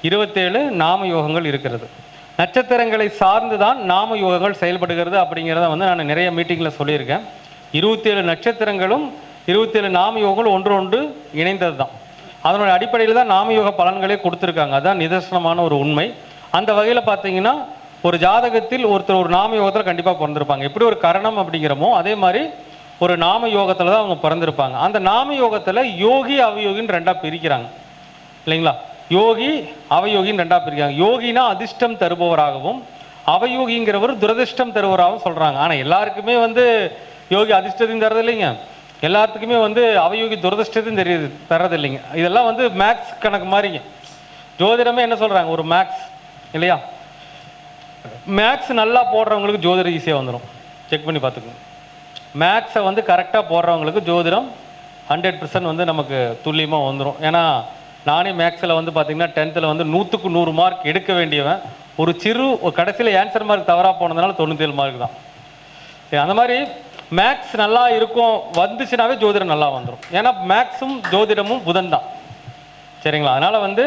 27 நாம யோகங்கள் இருக்கிறது. நட்சத்திரங்களை சார்ந்து தான் நாம யோகங்கள் செயல்படுகிறது அப்படிங்கிறத வந்து நான் நிறைய மீட்டிங்கில் சொல்லியிருக்கேன். 27 நட்சத்திரங்களும் 27 நாம யோகங்கள் ஒன்று இணைந்தது தான். அதனுடைய அடிப்படையில் தான் நாம யோக பலன்களே கொடுத்துருக்காங்க. அதுதான் நிதர்சனமான ஒரு உண்மை. அந்த வகையில் பார்த்தீங்கன்னா ஒரு ஜாதகத்தில் ஒருத்தர் ஒரு நாம யோகத்தில் கண்டிப்பாக பிறந்திருப்பாங்க. எப்படி ஒரு கரணம் அப்படிங்கிறமோ அதே மாதிரி ஒரு நாம யோகத்தில் தான் அவங்க பிறந்திருப்பாங்க. அந்த நாம யோகத்தில் யோகி அவயோகின்னு ரெண்டாக பிரிக்கிறாங்க இல்லைங்களா? யோகி அவயோகின்னு ரெண்டாக பிரிக்கிறாங்க. யோகினா அதிர்ஷ்டம் தருபவராகவும் அவயோகிங்கிறவர் துரதிர்ஷ்டம் தருபவராகவும் சொல்கிறாங்க. ஆனால் எல்லாருக்குமே வந்து யோகி அதிர்ஷ்டத்தையும் தரது இல்லைங்க, எல்லாத்துக்குமே வந்து அவயோகி துரதிர்ஷ்டத்தையும் தரது இல்லைங்க. இதெல்லாம் வந்து மேக்ஸ் கணக்கு மாதிரிங்க. ஜோதிடமே என்ன சொல்கிறாங்க, ஒரு மேக்ஸ் இல்லையா? மேக்ஸ் நல்லா போடுறவங்களுக்கு ஜோதிடம் ஈஸியாக வந்துடும். செக் பண்ணி பார்த்துக்கோங்க. மேக்ஸை வந்து கரெக்டாக போடுறவங்களுக்கு ஜோதிடம் 100% வந்து நமக்கு துல்லியமாக வந்துடும். ஏன்னா நானே மேக்ஸில் வந்து பார்த்திங்கன்னா 10th வந்து 100க்கு 100 மார்க் எடுக்க வேண்டியவன் ஒரு கடைசியில் ஆன்சர் மார்க் தவறாக போனதுனால 97 மார்க் தான். சரி, அந்த மாதிரி மேக்ஸ் நல்லா இருக்கும் வந்துச்சுனாவே ஜோதிடம் நல்லா வந்துடும். ஏன்னா மேக்ஸும் ஜோதிடமும் புதன் தான். சரிங்களா? அதனால் வந்து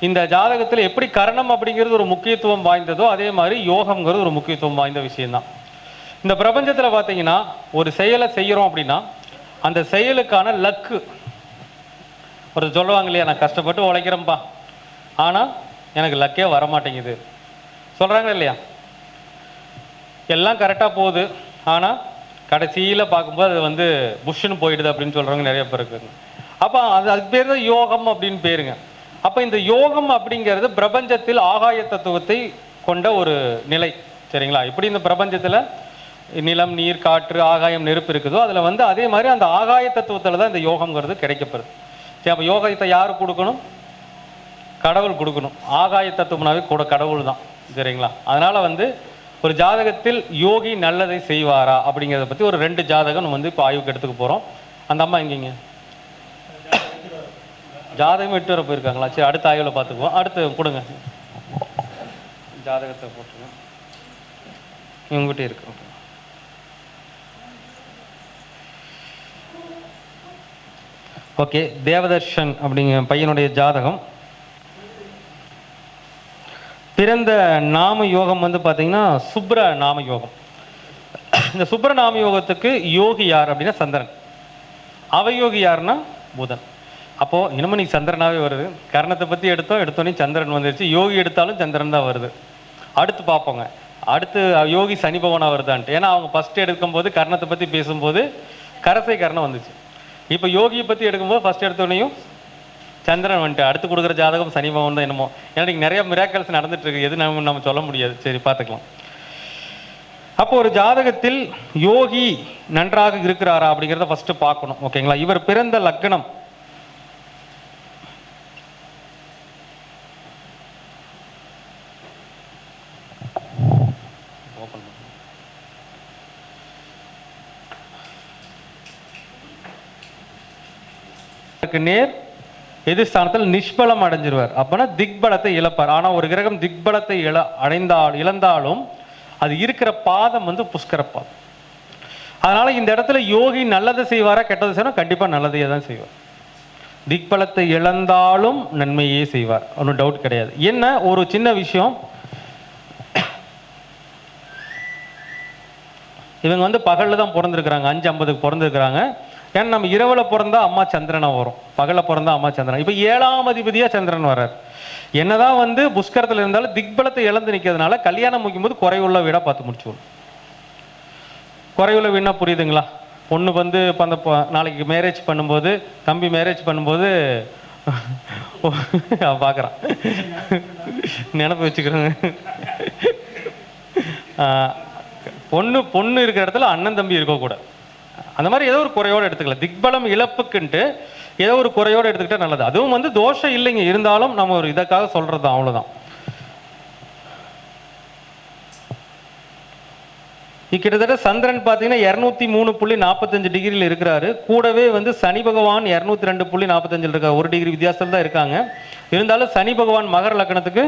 இந்த ஜாதகத்தில் எப்படி கரணம் அப்படிங்கிறது ஒரு முக்கியத்துவம் வாய்ந்ததோ அதே மாதிரி யோகம்ங்கிறது ஒரு முக்கியத்துவம் வாய்ந்த விஷயம்தான். இந்த பிரபஞ்சத்தில் பார்த்தீங்கன்னா ஒரு செயலை செய்கிறோம் அப்படின்னா அந்த செயலுக்கான லக்கு ஒரு சொல்லுவாங்க இல்லையா, நான் கஷ்டப்பட்டு உழைக்கிறேன்ப்பா ஆனால் எனக்கு லக்கே வரமாட்டேங்குது சொல்கிறாங்க இல்லையா? எல்லாம் கரெக்டாக போகுது ஆனால் கடைசியில் பார்க்கும்போது அது வந்து புஷ்ஷுன்னு போயிடுது அப்படின்னு சொல்கிறவங்க நிறைய பேர் இருக்குங்க. அப்போ அதுக்கு பேர் தான் யோகம் அப்படின்னு பேருங்க. அப்போ இந்த யோகம் அப்படிங்கிறது பிரபஞ்சத்தில் ஆகாய தத்துவத்தை கொண்ட ஒரு நிலை. சரிங்களா? இப்படி இந்த பிரபஞ்சத்தில் நிலம், நீர், காற்று, ஆகாயம், நெருப்பு இருக்குதோ அதில் வந்து அதே மாதிரி அந்த ஆகாய தத்துவத்தில் தான் இந்த யோகம்ங்கிறது கிடைக்கப்படுது. சரி, அப்போ யோகத்தை யார் கொடுக்கணும்? கடவுள் கொடுக்கணும். ஆகாய தத்துவம்னாவே கூட கடவுள் தான். சரிங்களா? அதனால் வந்து ஒரு ஜாதகத்தில் யோகி நல்லதை செய்வாரா அப்படிங்கிறத பற்றி ஒரு 2 ஜாதகம் நம்ம வந்து இப்போ ஆய்வுக்கு எடுத்துக்க போகிறோம். அந்த அம்மா எங்கேங்க ஜாதகம் 8 வரை போயிருக்காங்களா? சரி, அடுத்த ஆய்வில் பார்த்துக்குவோம். அடுத்து கொடுங்க ஜாதகத்தை போட்டுருங்க. இவங்ககிட்ட இருக்கு. ஓகே, தேவதர்ஷன் அப்படிங்கிற பையனுடைய ஜாதகம். பிறந்த நாம யோகம் வந்து பார்த்தீங்கன்னா சுப்ர நாம யோகம். இந்த சுப்ர நாம யோகத்துக்கு யோகி யார் அப்படின்னா சந்திரன். அவயோகி யாருன்னா புதன். அப்போது இன்னமும் நீ சந்திரனாகவே வருது. கரணத்தை பற்றி எடுத்தோன்னே சந்திரன் வந்துருச்சு. யோகி எடுத்தாலும் சந்திரன் தான் வருது. அடுத்து பார்ப்போங்க, அடுத்து யோகி சனி பகவானாக வருதான்ட்டு. ஏன்னா அவங்க ஃபஸ்ட்டு எடுக்கும்போது கர்ணத்தை பற்றி பேசும்போது கரசை கர்ணம் வந்துச்சு. இப்போ யோகியை பற்றி எடுக்கும்போது ஃபஸ்ட் எடுத்தோடனையும் சந்திரன் வந்துட்டு அடுத்து கொடுக்குற ஜாதகம் சனி பகவான் தான் என்னமோ. ஏன்னா இன்றைக்கி நிறைய மிராக்கல்ஸ் நடந்துட்டு இருக்கு. எது நம்ம சொல்ல முடியாது. சரி, பார்த்துக்கலாம். அப்போ ஒரு ஜாதகத்தில் யோகி நன்றாக இருக்கிறாரா அப்படிங்கிறத ஃபஸ்ட்டு பார்க்கணும். ஓகேங்களா? இவர் பிறந்த லக்னம் நேர் எதிர்ஸ்தானத்தில் நிஷ்பலம் அடைஞ்சிருவார். அப்போனா திக்பலத்தை இழப்பார். ஆனால் ஒரு கிரகம் திக்பலத்தை இழந்தாலும் அது இருக்கிற பாதம் வந்து புஷ்கர பாதம். அதனால இந்த இடத்துல யோகி நல்லதை செய்வாரா கெட்டதை செய்வாரா? கண்டிப்பாக நல்லதையே தான் செய்வார். திக்பலத்தை இழந்தாலும் நன்மையே செய்வார், ஒன்றும் டவுட் கிடையாது. என்ன ஒரு சின்ன விஷயம், இவங்க வந்து பகலில் தான் பிறந்திருக்கிறாங்க. 5:50 பிறந்திருக்கிறாங்க. ஏன்னா நம்ம இரவில் பிறந்தா அம்மா சந்திரனா வரும், பகலில் பிறந்தா அம்மா சந்திரன். இப்போ 7ஆம் அதிபதியாக சந்திரன் வர்றார். என்னதான் வந்து புஷ்கரத்தில் இருந்தாலும் திக்பலத்தை இழந்து நிற்கிறதுனால கல்யாணம் முடிக்கும்போது குறைவுள்ள வீடாக பார்த்து முடிச்சுக்கணும். குறைவுள்ள வீடுனா புரியுதுங்களா? பொண்ணு வந்து இப்போ அந்த நாளைக்கு மேரேஜ் பண்ணும்போது, தம்பி மேரேஜ் பண்ணும்போது பார்க்குறான், நினப்பு வச்சுக்கிறேங்க. பொண்ணு இருக்கிற இடத்துல அண்ணன் தம்பி இருக்கக்கூடாது. அந்த மாதிரி ஏதோ ஒரு குறையோடு எடுத்துக்கலாம். திக்பலம் இழப்புக்குன்ட்டு ஏதோ ஒரு குறையோடு எடுத்துக்கிட்டா நல்லது. அதுவும் வந்து தோஷம் இல்லைங்க, இருந்தாலும் நம்ம ஒரு இதற்காக சொல்றது அவ்வளோதான். கிட்டத்தட்ட சந்திரன் பார்த்தீங்கன்னா 203.45 டிகிரியில் இருக்கிறாரு. கூடவே வந்து சனி பகவான் 202.45 இருக்காரு. 1 டிகிரி வித்தியாசத்தில் தான் இருக்காங்க. இருந்தாலும் சனி பகவான் மகர லக்னத்துக்கு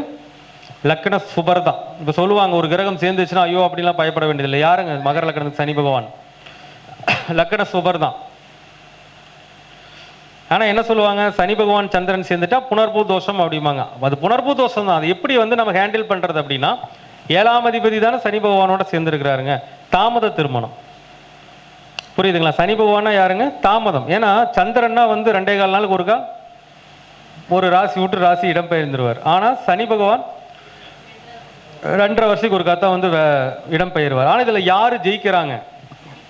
லக்ன சுபர் தான். இப்போ சொல்லுவாங்க ஒரு கிரகம் சேர்ந்துச்சுன்னா ஐயோ அப்படிலாம் பயப்பட வேண்டியதில்லை. யாருங்க மகர லக்னத்துக்கு சனி பகவான்? லக்ன சுபர் தான். ஆனால் என்ன சொல்லுவாங்க, சனி பகவான் சந்திரன் சேர்ந்துட்டா புனர்பூ தோஷம் அப்படிம்பாங்க. அது புனர்பூ தோஷம் தான். அது எப்படி வந்து நம்ம ஹேண்டில் பண்ணுறது அப்படின்னா, 7ஆம் அதிபதி தானே சனி பகவானோட சேர்ந்துருக்கிறாருங்க. தாமத திருமணம், புரியுதுங்களா? சனி பகவானா யாருங்க? தாமதம். ஏன்னா சந்திரன்னா வந்து 2.25 நாளுக்கு ஒருக்கா ஒரு ராசி விட்டு ராசி இடம் பெயர்ந்துருவார். ஆனால் சனி பகவான் 2.5 வருஷத்துக்கு ஒரு காத்தா வந்து இடம் பெயர்வார். ஆனால் இதில் யார் ஜெயிக்கிறாங்க?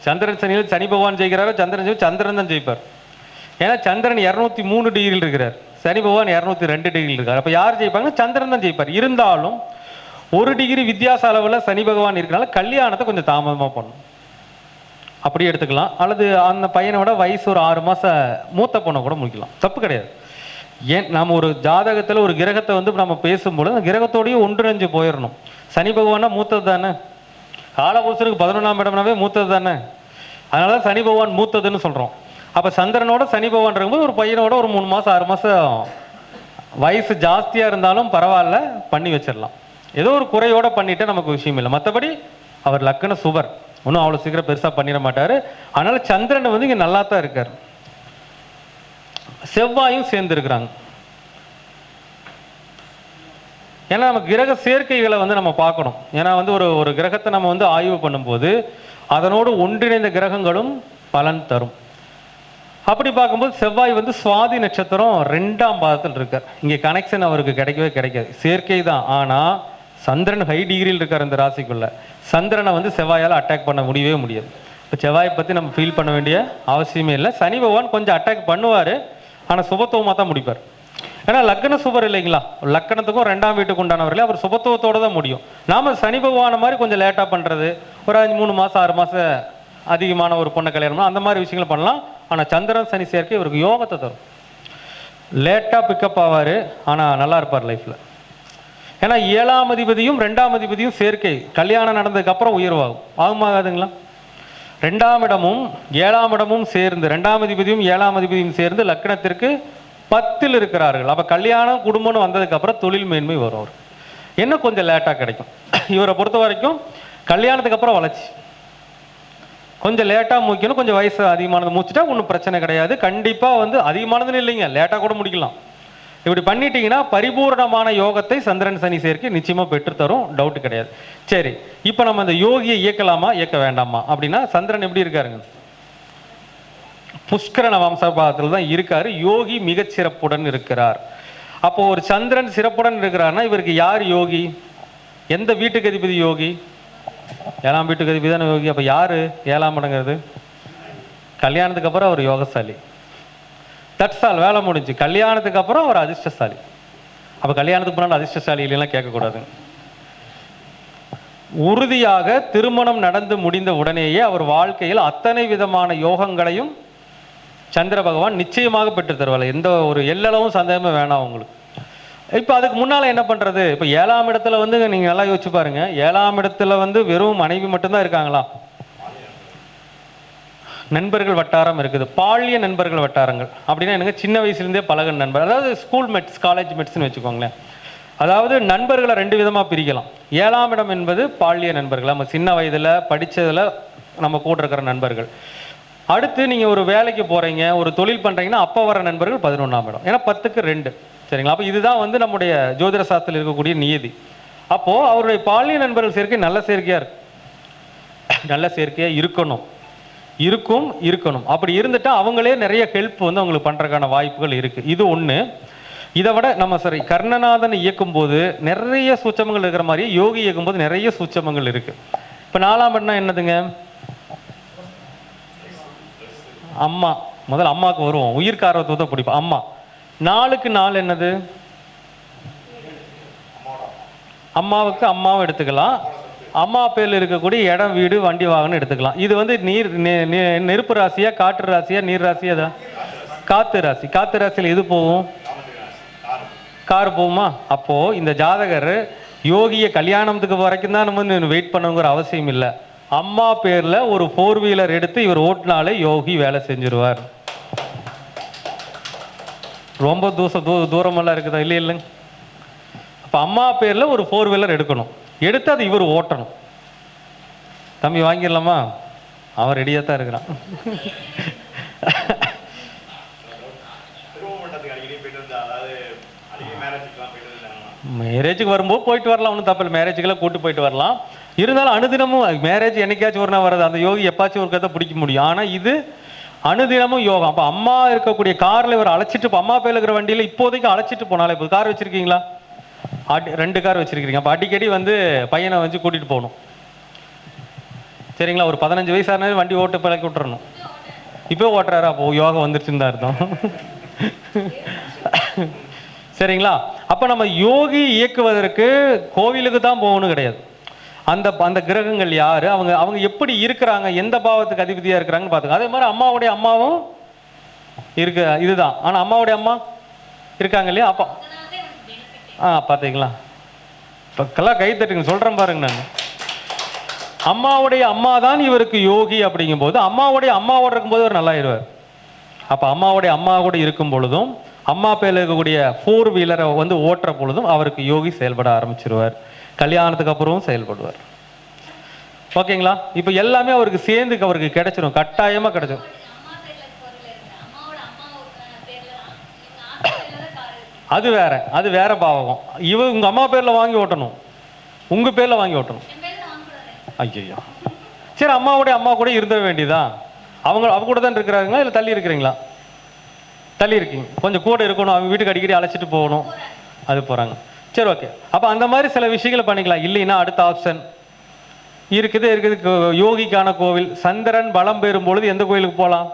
சந்திரன் சனியில் சனி பகவான் ஜெயிக்கிறாரோ சந்திரன் தான் ஜெயிப்பார். ஏன்னா சந்திரன் 203 டிகிரியில் இருக்கிறார், சனி பகவான் 202 டிகிரியில் இருக்கார். அப்போ யார் ஜெயிப்பாங்கன்னா சந்திரன் தான் ஜெயிப்பார். இருந்தாலும் 1 டிகிரி வித்தியாச அளவில் சனி பகவான் இருக்கிறனால கல்யாணத்தை கொஞ்சம் தாமதமாக பண்ணும், அப்படி எடுத்துக்கலாம். அல்லது அந்த பையனோட வயசு ஒரு 6 மாதம் மூத்த பொண்ணை கூட முடிக்கலாம், தப்பு கிடையாது. ஏன் நம்ம ஒரு ஜாதகத்தில் ஒரு கிரகத்தை வந்து நம்ம பேசும்போது அந்த கிரகத்தோடையும் ஒன்றிணைஞ்சு போயிடணும். சனி பகவானா மூத்தது தானே, காலபுருஷனுக்கு 11ஆம் இடம்னாவே மூத்தது தானே, அதனால தான் சனி பகவான் மூத்ததுன்னு சொல்கிறோம். அப்போ சந்திரனோட சனி பகவான் இருக்கும்போது ஒரு பையனோட ஒரு 3 மாதம் 6 மாதம் வயசு ஜாஸ்தியாக இருந்தாலும் பரவாயில்ல, பண்ணி வச்சிடலாம். ஏதோ ஒரு குறையோட பண்ணிட்டு நமக்கு விஷயம் இல்லை. மற்றபடி அவர் லக்கண சுபர், ஒன்றும் அவ்வளோ சீக்கிரம் பெருசாக பண்ணிட மாட்டார். அதனால சந்திரன் வந்து இங்கே நல்லா தான் இருக்கார். செவ்வாயும் சேர்ந்துருக்கிறாங்க. ஏன்னா நம்ம கிரக சேர்க்கைகளை வந்து நம்ம பார்க்கணும். ஏன்னா வந்து ஒரு கிரகத்தை நம்ம வந்து ஆய்வு பண்ணும்போது அதனோடு ஒன்றிணைந்த கிரகங்களும் பலன் தரும். அப்படி பார்க்கும்போது செவ்வாய் வந்து சுவாதி நட்சத்திரம் 2ஆம் பாதத்தில் இருக்கார். இங்கே கனெக்ஷன் அவருக்கு கிடைக்கவே கிடைக்காது, சேர்க்கை தான். ஆனால் சந்திரன் ஹை டிகிரியில் இருக்கார் இந்த ராசிக்குள்ள. சந்திரனை வந்து செவ்வாயால் அட்டாக் பண்ண முடியவே முடியாது. இப்போ செவ்வாயை பற்றி நம்ம ஃபீல் பண்ண வேண்டிய அவசியமே இல்லை. சனி பகவான் கொஞ்சம் அட்டாக் பண்ணுவார், ஆனால் சுபத்துவமாக தான் முடிப்பார். ஏன்னா லக்கண சுபர் இல்லைங்களா, லக்கணத்துக்கும் 2ஆம் வீட்டுக்கு உண்டானவர்களே அவர் சுபத்துவத்தோடு தான் முடியும். நாம் சனி பகவான மாதிரி கொஞ்சம் லேட்டாக பண்ணுறது, ஒரு 3 மாதம் 6 மாதம் அதிகமான ஒரு பொண்ணை கல்யாணம் அந்த மாதிரி விஷயங்கள் பண்ணலாம். ஆனால் சந்திரன் சனி சேர்க்கை இவருக்கு யோகத்தை தரும். லேட்டாக பிக்கப் ஆவார், ஆனால் நல்லா இருப்பார் லைஃப்பில். ஏன்னா 7ஆம் அதிபதியும் 2ஆம் அதிபதியும் சேர்க்கை கல்யாணம் நடந்ததுக்கப்புறம் உயர்வாகும். ஆகுமாகாதுங்களா? 2ஆம் இடமும் 7ஆம் இடமும் சேர்ந்து, 2ஆம் அதிபதியும் 7ஆம் அதிபதியும் சேர்ந்து லக்னத்திற்கு 10ல் இருக்கிறார்கள். அப்போ கல்யாணம் குடும்பம்னு வந்ததுக்கப்புறம் தொழில் மேன்மை வரும். அவர் என்ன கொஞ்சம் லேட்டாக கிடைக்கும். இவரை பொறுத்த வரைக்கும் கல்யாணத்துக்கு அப்புறம் வளர்ச்சி கொஞ்சம் லேட்டாக முடிக்கணும். கொஞ்சம் வயசு அதிகமானது முடிச்சுட்டா ஒன்றும் பிரச்சனை கிடையாது. கண்டிப்பாக வந்து அதிகமானதுன்னு இல்லைங்க, லேட்டாக கூட முடிக்கலாம். இப்படி பண்ணிட்டீங்கன்னா பரிபூர்ணமான யோகத்தை சந்திரன் சனி சேர்க்கை நிச்சயமாக பெற்றுத்தரும், டவுட்டு கிடையாது. சரி, இப்போ நம்ம அந்த யோகியை இயக்கலாமா இயக்க வேண்டாமா அப்படின்னா, சந்திரன் எப்படி இருக்காருங்க? புஷ்கரண வம்சபாதத்தில் தான் இருக்காரு. யோகி மிகச் சிறப்புடன் இருக்கிறார். அப்போ ஒரு சந்திரன் சிறப்புடன் இருக்கிறார்னா இவருக்கு யார் யோகி? எந்த வீட்டுக்கு அதிபதி யோகி? 7ஆம் வீட்டுக்கு அதிபதி தானே யோகி. அப்போ யாரு 7ஆம் இடங்கிறது? கல்யாணத்துக்கு அப்புறம் அவர் யோகசாலி. தட்ஸ் ஆல், வேலை முடிஞ்சு. கல்யாணத்துக்கு அப்புறம் அவர் அதிர்ஷ்டசாலி. அப்போ கல்யாணத்துக்கு முன்னாடி அதிர்ஷ்டசாலி இல்லைன்னா கேட்கக்கூடாது. உறுதியாக திருமணம் நடந்து முடிந்த உடனேயே அவர் வாழ்க்கையில் அத்தனை விதமான யோகங்களையும் சந்திர பகவான் நிச்சயமாக பெற்று தருவார். எந்த ஒரு எல்லளவும் சந்தேகமே வேணாம் உங்களுக்கு. இப்போ அதுக்கு முன்னால் என்ன பண்ணுறது? இப்போ 7ஆம் இடத்துல வந்து நீங்கள் நல்லா யோசிச்சு பாருங்க. 7ஆம் இடத்துல வந்து வெறும் மனைவி மட்டும்தான் இருக்காங்களா? நண்பர்கள் வட்டாரம் இருக்குது, பாலிய நண்பர்கள் வட்டாரங்கள் அப்படின்னா எனக்கு சின்ன வயசுலேருந்தே பழக நண்பர், அதாவது ஸ்கூல் மெட்ஸ் காலேஜ் மெட்ஸ்ன்னு வச்சுக்கோங்களேன். அதாவது நண்பர்களை 2 விதமாக பிரிக்கலாம். 7ஆம் இடம் என்பது பாலிய நண்பர்கள், நம்ம சின்ன வயதில் படித்ததில் நம்ம கூட இருக்கிற நண்பர்கள். அடுத்து நீங்கள் ஒரு வேலைக்கு போகிறீங்க, ஒரு தொழில் பண்ணுறீங்கன்னா அப்போ வர நண்பர்கள் 11ஆம் இடம். ஏன்னா 10க்கு 2, சரிங்களா? அப்போ இதுதான் வந்து நம்முடைய ஜோதிட சாஸ்திரத்தில் இருக்கக்கூடிய நியதி. அப்போது அவருடைய பாலிய நண்பர்கள் சேர்க்கை நல்ல சேர்க்கையாக இருக்கு, நல்ல சேர்க்கையாக இருக்கணும். அப்படி இருந்துட்டா அவங்களே நிறைய ஹெல்ப் வந்து அவங்களுக்கு பண்ணுறதுக்கான வாய்ப்புகள் இருக்குது. இது ஒன்று. இதை விட நம்ம சரி கர்ணநாதன் இயக்கும்போது நிறைய சூட்சமங்கள் இருக்கிற மாதிரி யோகி இயக்கும்போது நிறைய சூட்சமங்கள் இருக்குது. இப்போ 4ஆம் இடம்னா என்னதுங்க? அம்மா. முதல்ல அம்மாவுக்கு வருவோம். உயிர்காரத்துவத்தை பிடிப்போம். அம்மா. 4க்கு 4 என்னது? அம்மாவுக்கு அம்மாவும் எடுத்துக்கலாம், அம்மா பேரில் இருக்கக்கூடிய இடம் வீடு வண்டி வாகனம் எடுத்துக்கலாம். இது வந்து நெருப்பு ராசியா காற்று ராசியா நீர் ராசியா? தான் காற்று ராசி. காற்று ராசியில் எது போகும்? கார் போகுமா? அப்போது இந்த ஜாதகர் யோகியை கல்யாணத்துக்கு வரைக்கும் தான் நம்ம வெயிட் பண்ணுங்கிற அவசியம் இல்லை. அம்மா பேரில் ஒரு 4 வீலர் எடுத்து இவர் ஓட்டினாலே யோகி வேலை செஞ்சிருவார். ரொம்ப தூரமெல்லாம் இருக்குதா? இல்லைங்க. அப்போ அம்மா பேரில் ஒரு 4 வீலர் எடுக்கணும், எடுத்து அது இவர் ஓட்டணும். தம்பி வாங்கிடலாமா? அவன் ரெடியாக தான் இருக்கிறான். மேரேஜுக்கு வரும்போது போயிட்டு வரலாம், ஒன்றும் தப்பு இல்லை, மேரேஜுக்கெல்லாம் கூட்டு போயிட்டு வரலாம். இருந்தாலும் அனுதினமும் மேரேஜ் என்னைக்காச்சும் ஒரு நாள் வர்றது, அந்த யோகி எப்பாச்சும் ஒரு கதை பிடிக்க முடியும். ஆனால் இது அனுதினமும் யோகம். அப்போ அம்மா இருக்கக்கூடிய காரில் இவர் அழைச்சிட்டு, இப்போ அம்மா பேர் இருக்கிற வண்டியில் இப்போதைக்கு அழைச்சிட்டு போனாலே இப்போ கார் வச்சுருக்கீங்களா? 2 கார் வச்சுருக்கிறீங்க. அப்போ அடிக்கடி வந்து பையனை வந்து கூட்டிகிட்டு போகணும், சரிங்களா? ஒரு 15 வயசான வண்டி ஓட்டு பழக்கி விட்டுறணும். இப்போ ஓட்டுறாரா? அப்போ யோகம் வந்துருச்சுன்னு தான் அர்த்தம். சரிங்களா? அப்போ நம்ம யோகி இயக்குவதற்கு கோவிலுக்கு தான் போகணும் கிடையாது. அந்த அந்த கிரகங்கள் யார், அவங்க அவங்க எப்படி இருக்கிறாங்க, எந்த பாவத்துக்கு அதிபதியாக இருக்கிறாங்கன்னு பார்த்துங்க. அதே மாதிரி அம்மாவுடைய அம்மாவும் இருக்கு, இதுதான். ஆனால் அம்மாவுடைய அம்மா இருக்காங்க இல்லையா? அப்போ பார்த்தீங்களா? இப்போக்கெல்லாம் கை தட்டுங்க, சொல்கிறேன் பாருங்க. நான் அம்மாவுடைய அம்மா தான் இவருக்கு யோகி அப்படிங்கும் போது, அம்மாவுடைய அம்மாவோட இருக்கும்போது அவர் நல்லாயிருவார். அப்போ அம்மாவுடைய அம்மா கூட இருக்கும் பொழுதும், அம்மா பேரில் இருக்கக்கூடிய 4 வீலரை வந்து ஓட்டுற பொழுதும் அவருக்கு யோகி செயல்பட ஆரம்பிச்சிருவார். கல்யாணத்துக்கு அப்புறமும் செயல்படுவார். ஓகேங்களா? இப்போ எல்லாமே அவருக்கு சேர்ந்து அவருக்கு கிடைச்சிடும், கட்டாயமாக கிடைச்சிடும். அது வேற, அது வேற பாவகம். உங்க அம்மா பேரில் வாங்கி ஓட்டணும், உங்க பேரில் வாங்கி ஓட்டணும். ஐயோ, சரி, அம்மாவுடைய அம்மா கூட இருந்த வேண்டியதான். அவங்க கூட தான் இருக்கிறாங்களா, இல்லை தள்ளி இருக்கிறீங்களா? தள்ளி இருக்கீங்க, கொஞ்சம் கூட இருக்கணும், அவங்க வீட்டுக்கு அடிக்கடி அழைச்சிட்டு போகணும், அது போகிறாங்க. சரி, ஓகே. அப்போ அந்த மாதிரி சில விஷயங்களை பண்ணிக்கலாம். இல்லைன்னா அடுத்த ஆப்ஷன் இருக்குது. யோகிக்கான கோவில் சந்திரன் பலம் பெறும் பொழுது எந்த கோயிலுக்கு போகலாம்?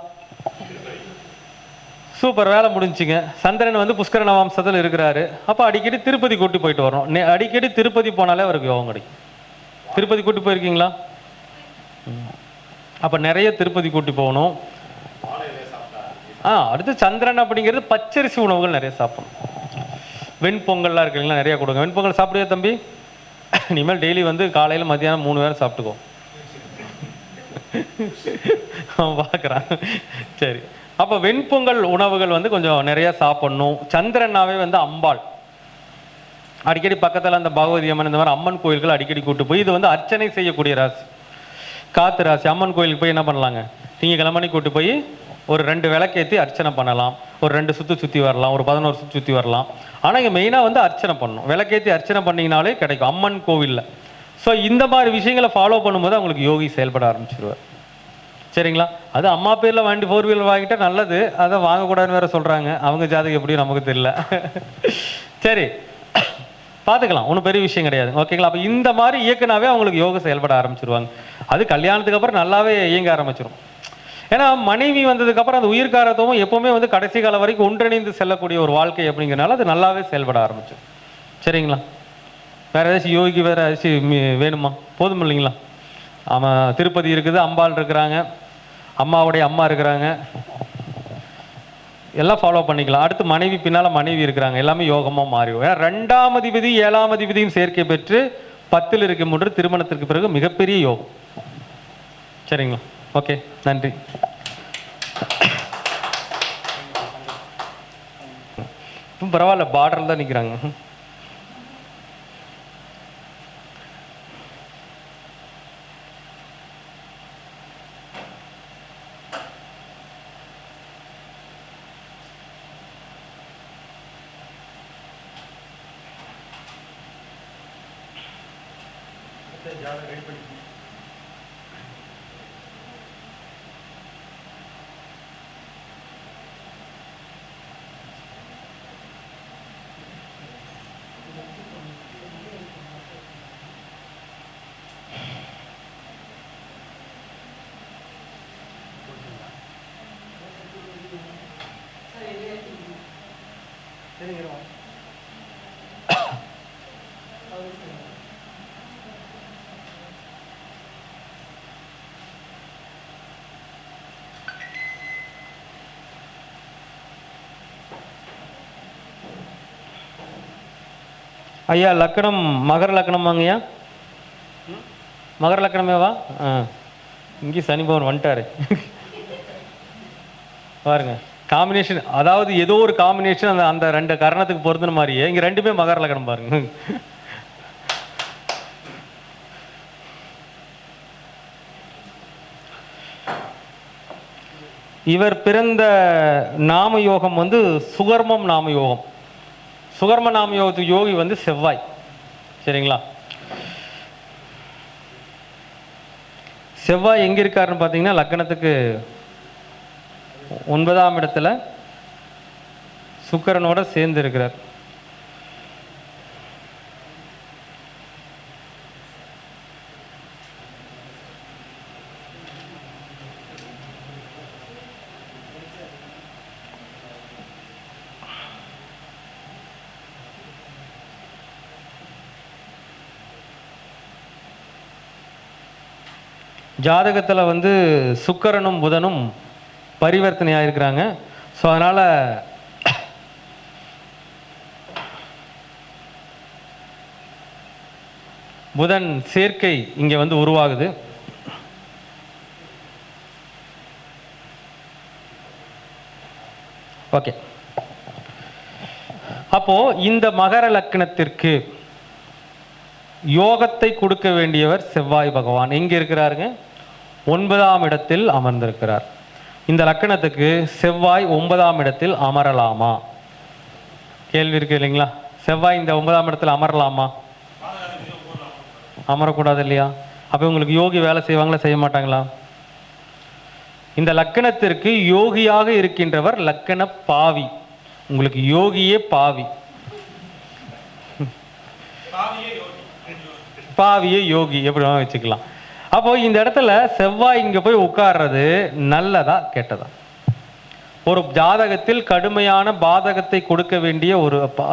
சூப்பர், வேலை முடிஞ்சுங்க. சந்திரன் வந்து புஷ்கர நவாம்சத்தில் இருக்கிறாரு. அப்போ அடிக்கடி திருப்பதி கூட்டி போயிட்டு வரணும். அடிக்கடி திருப்பதி போனாலே அவருக்கு யோகம் கிடைக்கும். திருப்பதி கூட்டி போயிருக்கீங்களா? அப்போ நிறைய திருப்பதி கூட்டி போகணும். அடுத்து சந்திரன் அப்படிங்கிறது பச்சரிசி உணவுகள் நிறைய சாப்பிடணும். வெண்பொங்கல்லாம் இருக்குங்களா, நிறையா கொடுங்க. வெண்பொங்கல் சாப்பிடுவே தம்பி? இனிமேல் டெய்லி வந்து காலையில் மத்தியானம் 3 வேளை சாப்பிட்டுக்கோ. அவன் பார்க்குறான். சரி, அப்போ வெண்பொங்கல் உணவுகள் வந்து கொஞ்சம் நிறையா சாப்பிடணும். சந்திரனாவே வந்து அம்பாள் அடிக்கடி பக்கத்தில் அந்த பகவதி அம்மன் இந்த மாதிரி அம்மன் கோயில்கள் அடிக்கடி கூட்டு போய், இது வந்து அர்ச்சனை செய்யக்கூடிய ராசி, காத்து ராசி. அம்மன் கோயிலுக்கு போய் என்ன பண்ணலாங்க, திங்கக்கிழமை கூட்டு போய் ஒரு 2 விளக்கேற்றி அர்ச்சனை பண்ணலாம். ஒரு 2 சுற்றி வரலாம், ஒரு 11 சுற்றி வரலாம். ஆனால் இங்கே மெயினாக வந்து அர்ச்சனை பண்ணணும். விளக்கேற்றி அர்ச்சனை பண்ணிங்கனாலே கிடைக்கும் அம்மன் கோவிலில். ஸோ இந்த மாதிரி விஷயங்களை ஃபாலோ பண்ணும்போது அவங்களுக்கு யோகி செயல்பட ஆரம்பிச்சிருவார். சரிங்களா? அது அம்மா பேரில் வண்டி 4 வீலர் வாங்கிட்டா நல்லது, அதை வாங்கக்கூடாதுன்னு வேறு சொல்கிறாங்க. அவங்க ஜாதகம் எப்படியும் நமக்கு தெரியல. சரி, பார்த்துக்கலாம், ஒன்றும் பெரிய விஷயம் கிடையாது. ஓகேங்களா? அப்போ இந்த மாதிரி இயக்குனாவே அவங்களுக்கு யோகம் செயல்பட ஆரம்பிச்சிருவாங்க. அது கல்யாணத்துக்கு அப்புறம் நல்லாவே இயங்க ஆரம்பிச்சிடும். ஏன்னா மனைவி வந்ததுக்கப்புறம் அந்த உயிர்காரத்துவம் எப்போவுமே வந்து கடைசி காலம் வரைக்கும் ஒன்றிணைந்து செல்லக்கூடிய ஒரு வாழ்க்கை அப்படிங்கிறனால அது நல்லாவே செயல்பட ஆரம்பிச்சிடும். சரிங்களா? வேறு ஏதாச்சும் யோகிக்கு வேறு ஏதாச்சும் வேணுமா? போதும் இல்லைங்களா? ஆமாம், திருப்பதி இருக்குது, அம்பாள் இருக்கிறாங்க, அம்மாவுடைய அம்மா இருக்கிறாங்க, எல்லாம் ஃபாலோ பண்ணிக்கலாம். அடுத்து மனைவி பின்னால் மனைவி இருக்கிறாங்க, எல்லாமே யோகமாக மாறிடும். ஏன்னா 2ஆம் அதிபதி 7ஆம் அதிபதியும் சேர்க்கை பெற்று 10ல் இருக்கும் ஒன்று திருமணத்திற்கு பிறகு மிகப்பெரிய யோகம். சரிங்களா? ஓகே, நன்றி. பரவாயில்ல, பார்டரில் தான் நிற்கிறாங்க. ஐயா, லக்கணம் மகர லக்கணம் வாங்கய்யா. மகர லக்கணமேவா? இங்கே சனி பவன் வந்துட்டாரு பாருங்க. காம்பினேஷன், அதாவது ஏதோ ஒரு காம்பினேஷன் அந்த அந்த 2 கரணத்துக்கு பொருந்தின மாதிரியே இங்கே 2மே மகர லக்கணம் பாருங்க. இவர் பிறந்த நாம யோகம் வந்து சுகர்மம் நாம யோகம். சுகர்ம நாம யோகத்துக்கு யோகி வந்து செவ்வாய். சரிங்களா? செவ்வாய் எங்கே இருக்காருன்னு பார்த்தீங்கன்னா லக்னத்துக்கு 9ஆம் இடத்துல சுக்கிரனோட சேர்ந்து இருக்கிறார். ஜாதகத்தில் வந்து சுக்கிரனும் புதனும் பரிவர்த்தனை ஆகிருக்கிறாங்க. ஸோ அதனால் புதன் சேர்க்கை இங்கே வந்து உருவாகுது. ஓகே, அப்போ இந்த மகர லக்னத்திற்கு யோகத்தை கொடுக்க வேண்டியவர் செவ்வாய் பகவான். எங்கே இருக்கிறாருங்க? 9ஆம் இடத்தில் அமர்ந்திருக்கிறார். இந்த லக்கணத்துக்கு செவ்வாய் 9ஆம் இடத்தில் அமரலாமா? கேள்வி இருக்கு இல்லைங்களா? செவ்வாய் இந்த 9ஆம் இடத்தில் அமரலாமா? அமரக்கூடாது இல்லையா? அப்போ உங்களுக்கு யோகி வேலை செய்வாங்களா, செய்ய மாட்டாங்களா? இந்த லக்கணத்திற்கு யோகியாக இருக்கின்றவர் லக்கண பாவி. உங்களுக்கு யோகியே பாவி, பாவியே யோகி, எப்படி வேணாலும் வச்சுக்கலாம். அப்போ இந்த இடத்துல செவ்வாய் இங்கே போய் உட்கார்றது நல்லதா கெட்டதா? ஒரு ஜாதகத்தில் கடுமையான பாதகத்தை கொடுக்க வேண்டிய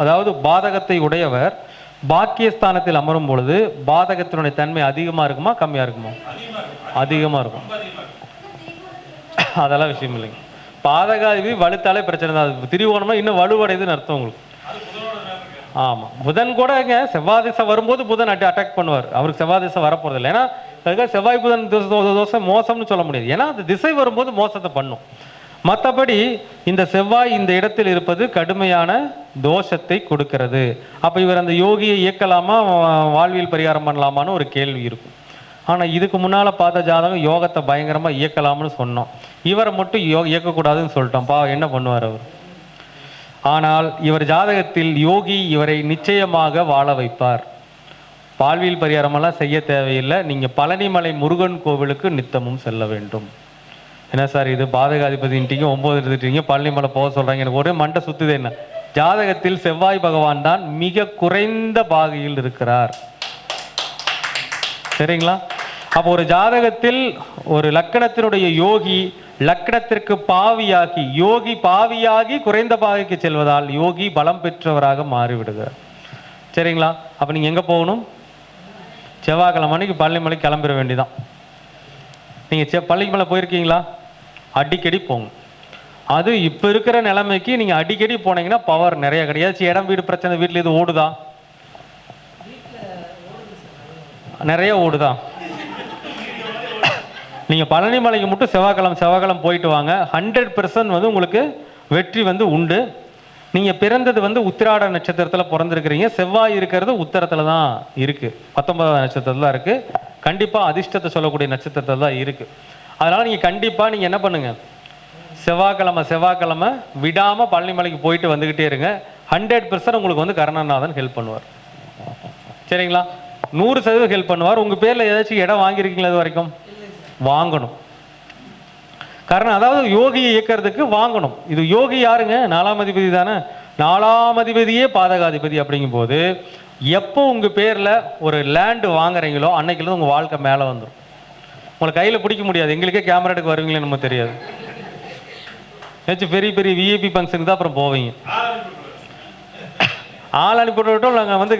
அதாவது பாதகத்தை உடையவர் பாக்கியஸ்தானத்தில் அமரும் பொழுது பாதகத்தினுடைய தன்மை அதிகமாக இருக்குமா கம்மியாக இருக்குமா? அதிகமாக இருக்கும். அதெல்லாம் விஷயம் இல்லைங்க. பாதகாதிபதி வலுத்தாலே பிரச்சனை தான். அது திரிவோணமா இன்னும் வலுவடையுதுன்னு அர்த்தம் உங்களுக்கு. ஆமாம், புதன் கூட செவ்வாய் திசை வரும்போது புதன் அட்டாக் பண்ணுவார். அவருக்கு செவ்வாய் திசை வரப்போறது இல்லை. ஏன்னா அதுக்காக செவ்வாய் புதன் தோசை மோசம்னு சொல்ல முடியாது. ஏன்னா அந்த திசை வரும்போது மோசத்தை பண்ணும். மற்றபடி இந்த செவ்வாய் இந்த இடத்தில் இருப்பது கடுமையான தோஷத்தை கொடுக்கிறது. அப்போ இவர் அந்த யோகியை இயக்கலாமா, வாழ்வியல் பரிகாரம் பண்ணலாமான்னு ஒரு கேள்வி இருக்கும். ஆனால் இதுக்கு முன்னால் பார்த்த ஜாதகம் யோகத்தை பயங்கரமாக இயக்கலாம்னு சொன்னோம். இவரை மட்டும் இயக்கக்கூடாதுன்னு சொல்லிட்டோம். என்ன பண்ணுவார் அவர்? ஆனால் இவர் ஜாதகத்தில் யோகி இவரை நிச்சயமாக வாழ வைப்பார். வாழ்வியல் பரிகாரமெல்லாம் செய்ய தேவையில்லை. நீங்கள் பழனிமலை முருகன் கோவிலுக்கு நித்தமும் செல்ல வேண்டும். என்ன சார் இது பாதகாதிபதின்ட்டீங்க, 9 எடுத்துட்டீங்க, பழனிமலை போக சொல்கிறாங்க, எனக்கு ஒரே மண்டை சுத்துது. என்ன ஜாதகத்தில் செவ்வாய் பகவான் தான் மிக குறைந்த பாகையில் இருக்கிறார். சரிங்களா? அப்போ ஒரு ஜாதகத்தில் ஒரு லக்கணத்தினுடைய யோகி லக்கணத்திற்கு பாவியாகி, யோகி பாவியாகி குறைந்த பாகைக்கு செல்வதால் யோகி பலம் பெற்றவராக மாறிவிடுகிறார். சரிங்களா? அப்போ நீங்கள் எங்கே போகணும்? செவ்வாய்க்கிழமை அன்னைக்கு பழனிமலைக்கு கிளம்பிட வேண்டியதான். நீங்கள் பழனிமலை போயிருக்கீங்களா? அடிக்கடி போங்க. அது இப்போ இருக்கிற நிலைமைக்கு நீங்கள் அடிக்கடி போனீங்கன்னா பவர் நிறைய கிடையாது. இடம் வீடு பிரச்சனை, வீட்டில் இது ஓடுதா? நிறைய ஓடுதா? நீங்கள் பழனிமலைக்கு மட்டும் செவ்வாய்க்கிழமை போயிட்டு வாங்க. 100% வந்து உங்களுக்கு வெற்றி வந்து உண்டு. நீங்கள் பிறந்தது வந்து உத்திராட நட்சத்திரத்தில் பிறந்திருக்கிறீங்க. செவ்வாய் இருக்கிறது உத்தரத்தில் தான் இருக்குது, 19ஆம் நட்சத்திரத்தில் தான் இருக்குது. கண்டிப்பாக அதிர்ஷ்டத்தை சொல்லக்கூடிய நட்சத்திரத்தில் தான் இருக்குது. அதனால் நீங்கள் கண்டிப்பாக நீங்கள் என்ன பண்ணுங்கள், செவ்வாய்க்கிழமை விடாமல் பழனிமலைக்கு போயிட்டு வந்துக்கிட்டே இருங்க. 100% உங்களுக்கு வந்து கருணாநாதன் ஹெல்ப் பண்ணுவார். சரிங்களா? 100% ஹெல்ப் பண்ணுவார். உங்கள் பேரில் ஏதாச்சும் இடம் வாங்கியிருக்கீங்களா? இது வரைக்கும் வாங்கணும். காரணம் அதாவது யோகியை இயக்கிறதுக்கு வாங்கணும். இது யோகி யாருங்க? 4ஆம் அதிபதி தானே. 4ஆம் அதிபதியே பாதகாதிபதி. அப்படிங்கும் போது எப்போ உங்கள் பேரில் ஒரு லேண்டு வாங்குறீங்களோ அன்னைக்குலேருந்து உங்கள் வாழ்க்கை மேலே வந்துடும். உங்களை கையில் பிடிக்க முடியாது. எங்களுக்கே கேமரா எடுக்க வருவீங்களே நம்ம தெரியாது. ஏதாச்சும் பெரிய பெரிய விஐபி ஃபங்க்ஷனுக்கு தான் அப்புறம் போவீங்க. ஆள் அனுப்பிவிட்டோம். நாங்கள் வந்து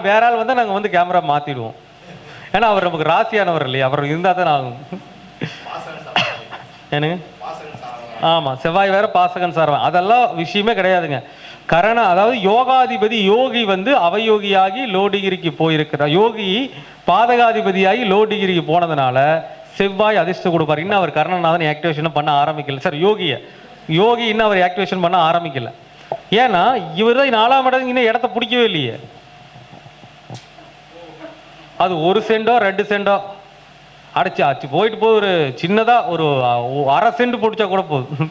வேற ஆள் வந்தால் நாங்கள் வந்து கேமரா மாற்றிடுவோம். ஏன்னா அவர் நமக்கு ராசியானவர் இல்லையா? அவர் இருந்தால் தான் ஆகும். ஏனுங்க? ஆமாம், செவ்வாய் வேற பாசகன் சார்வன், அதெல்லாம் விஷயமே கிடையாதுங்க. அதாவது யோகாதிபதி யோகி வந்து அவயோகியாகி லோ டிகிரிக்கு போயிருக்கிறார். யோகி பாதகாதிபதியாகி லோ டிகிரிக்கு போனதுனால செவ்வாய் அதிர்ஷ்டம் கொடுப்பார். இன்னும் அவர் கருணநாதன் ஆக்டிவேஷன் பண்ண ஆரம்பிக்கல சார். யோகி இன்னும் அவர் ஆக்டிவேஷன் பண்ண ஆரம்பிக்கல. ஏன்னா இவர் தான் 4ஆம் இடம் இன்னும் இடத்த பிடிக்கவே இல்லையே. அது 1 சென்டோ 2 சென்டோ அடைச்சி போயிட்டு போய் ஒரு சின்னதாக ஒரு 1/2 சென்ட் பிடிச்சா கூட போதும்.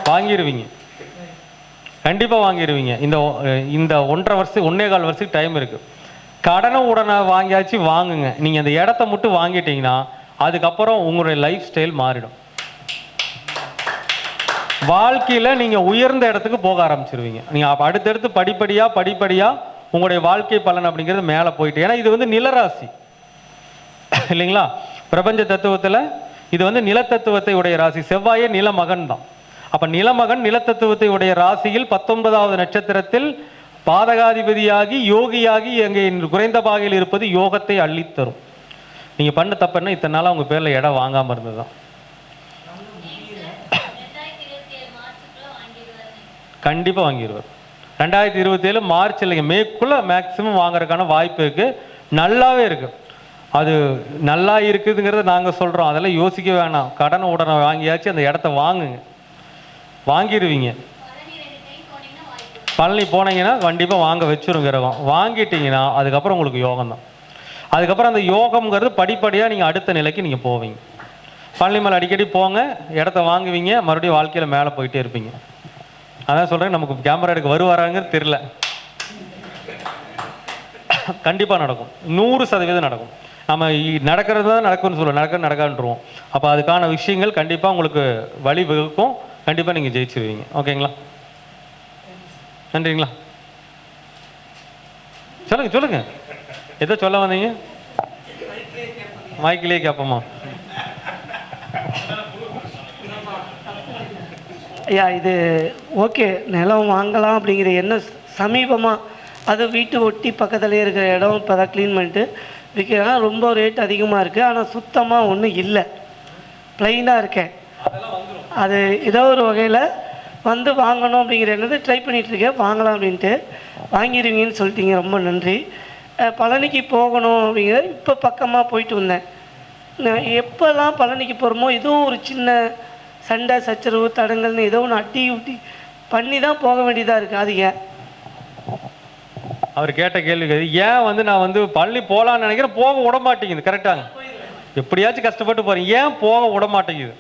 வாங்கிடுவீங்க, கண்டிப்பாக வாங்கிடுவீங்க. இந்த 1.5 வருஷம் 1.25 வருஷத்துக்கு டைம் இருக்குது. கடனை உடனே வாங்கியாச்சு வாங்குங்க. நீங்கள் அந்த இடத்த மட்டும் வாங்கிட்டீங்கன்னா அதுக்கப்புறம் உங்களுடைய லைஃப் ஸ்டைல் மாறிடும். வாழ்க்கையில் நீங்கள் உயர்ந்த இடத்துக்கு போக ஆரம்பிச்சிருவீங்க. நீங்கள் அடுத்தடுத்து படிப்படியாக உங்களுடைய வாழ்க்கை பலன் அப்படிங்கிறது மேலே போயிட்டு, ஏன்னா இது வந்து நிலராசி இல்லைங்களா? பிரபஞ்ச தத்துவத்தில் இது வந்து நிலத்தத்துவத்தை உடைய ராசி. செவ்வாயே நிலமகன் தான். அப்போ நிலமகன் நிலத்தத்துவத்தை உடைய ராசியில் 19வது நட்சத்திரத்தில் பாதகாதிபதியாகி யோகியாகி எங்கே குறைந்த பாகையில் இருப்பது யோகத்தை அள்ளித்தரும். நீங்கள் பண்ண தப்புன்னா இத்தனை நாளாக உங்கள் பேரில் இடம் வாங்காமல் இருந்தது தான். கண்டிப்பாக வாங்கிடுவார். 2027 மார்ச் இல்லைங்க, மேக்குள்ளே மேக்ஸிமம் வாங்குறதுக்கான வாய்ப்பு இருக்குது. நல்லாவே இருக்குது. அது நல்லா இருக்குதுங்கிறத நாங்கள் சொல்கிறோம், அதெல்லாம் யோசிக்க வேணாம். கடனை உடனே வாங்கியாச்சு அந்த இடத்த வாங்குங்க, வாங்கிடுவீங்க. பழனி போனீங்கன்னா கண்டிப்பாக வாங்க வச்சுரும் கிரகம். வாங்கிட்டீங்கன்னா அதுக்கப்புறம் உங்களுக்கு யோகம் தான். அதுக்கப்புறம் அந்த யோகம்ங்கிறது படிப்படியாக நீங்கள் அடுத்த நிலைக்கு நீங்கள் போவீங்க. பழனி மேலே அடிக்கடி போங்க, இடத்த வாங்குவீங்க, மறுபடியும் வாழ்க்கையில் மேலே போயிட்டே இருப்பீங்க. அதான் சொல்கிறேன், நமக்கு கேமரா எடுக்க வருவாராங்கிறது தெரில. கண்டிப்பாக நடக்கும், 100% நடக்கும். நம்ம நடக்கிறது தான் நடக்கும்னு சொல்லுவோம், நடக்கான்ட்டுருவோம். அப்போ அதுக்கான விஷயங்கள் கண்டிப்பாக உங்களுக்கு வழி வகுக்கும். கண்டிப்பாக நீங்கள் ஜெயிச்சிருவீங்க. ஓகேங்களா? நன்றிங்களா? சொல்லுங்க எதோ சொல்ல வந்தீங்க? மைக்கிலே கேட்போமா? ஐயா, இது ஓகே, நிலம் வாங்கலாம் அப்படிங்கிற எண்ணம் சமீபமாக, அது வீட்டு ஒட்டி பக்கத்துலேயே இருக்கிற இடம் இப்போ தான் க்ளீன் பண்ணிட்டு விற்கிறேன்னா ரொம்ப ரேட் அதிகமாக இருக்குது. ஆனால் சுத்தமாக ஒன்றும் இல்லை, ப்ளைனாக இருக்கேன். அது ஏதோ ஒரு வகையில் வந்து வாங்கணும் அப்படிங்கிற என்னது ட்ரை பண்ணிகிட்ருக்கேன். வாங்கலாம் அப்படின்ட்டு வாங்கிடுவீங்கன்னு சொல்லிட்டீங்க, ரொம்ப நன்றி. பழனிக்கு போகணும் அப்படிங்கிற இப்போ பக்கமாக போயிட்டு வந்தேன். எப்போல்லாம் பழனிக்கு போகிறோமோ ஏதோ ஒரு சின்ன சண்டை சச்சரவு தடங்கள்னு ஏதோ ஒன்று அட்டி ஊட்டி பண்ணி தான் போக வேண்டியதாக இருக்குது. அது ஏன்? அவர் கேட்ட கேள்வி ஏன் வந்து நான் வந்து பழனி போகலான்னு நினைக்கிறேன், போக விட மாட்டேங்குது. கரெக்டாங்க, எப்படியாச்சும் கஷ்டப்பட்டு போகிறேன், ஏன் போக விட மாட்டேங்குது?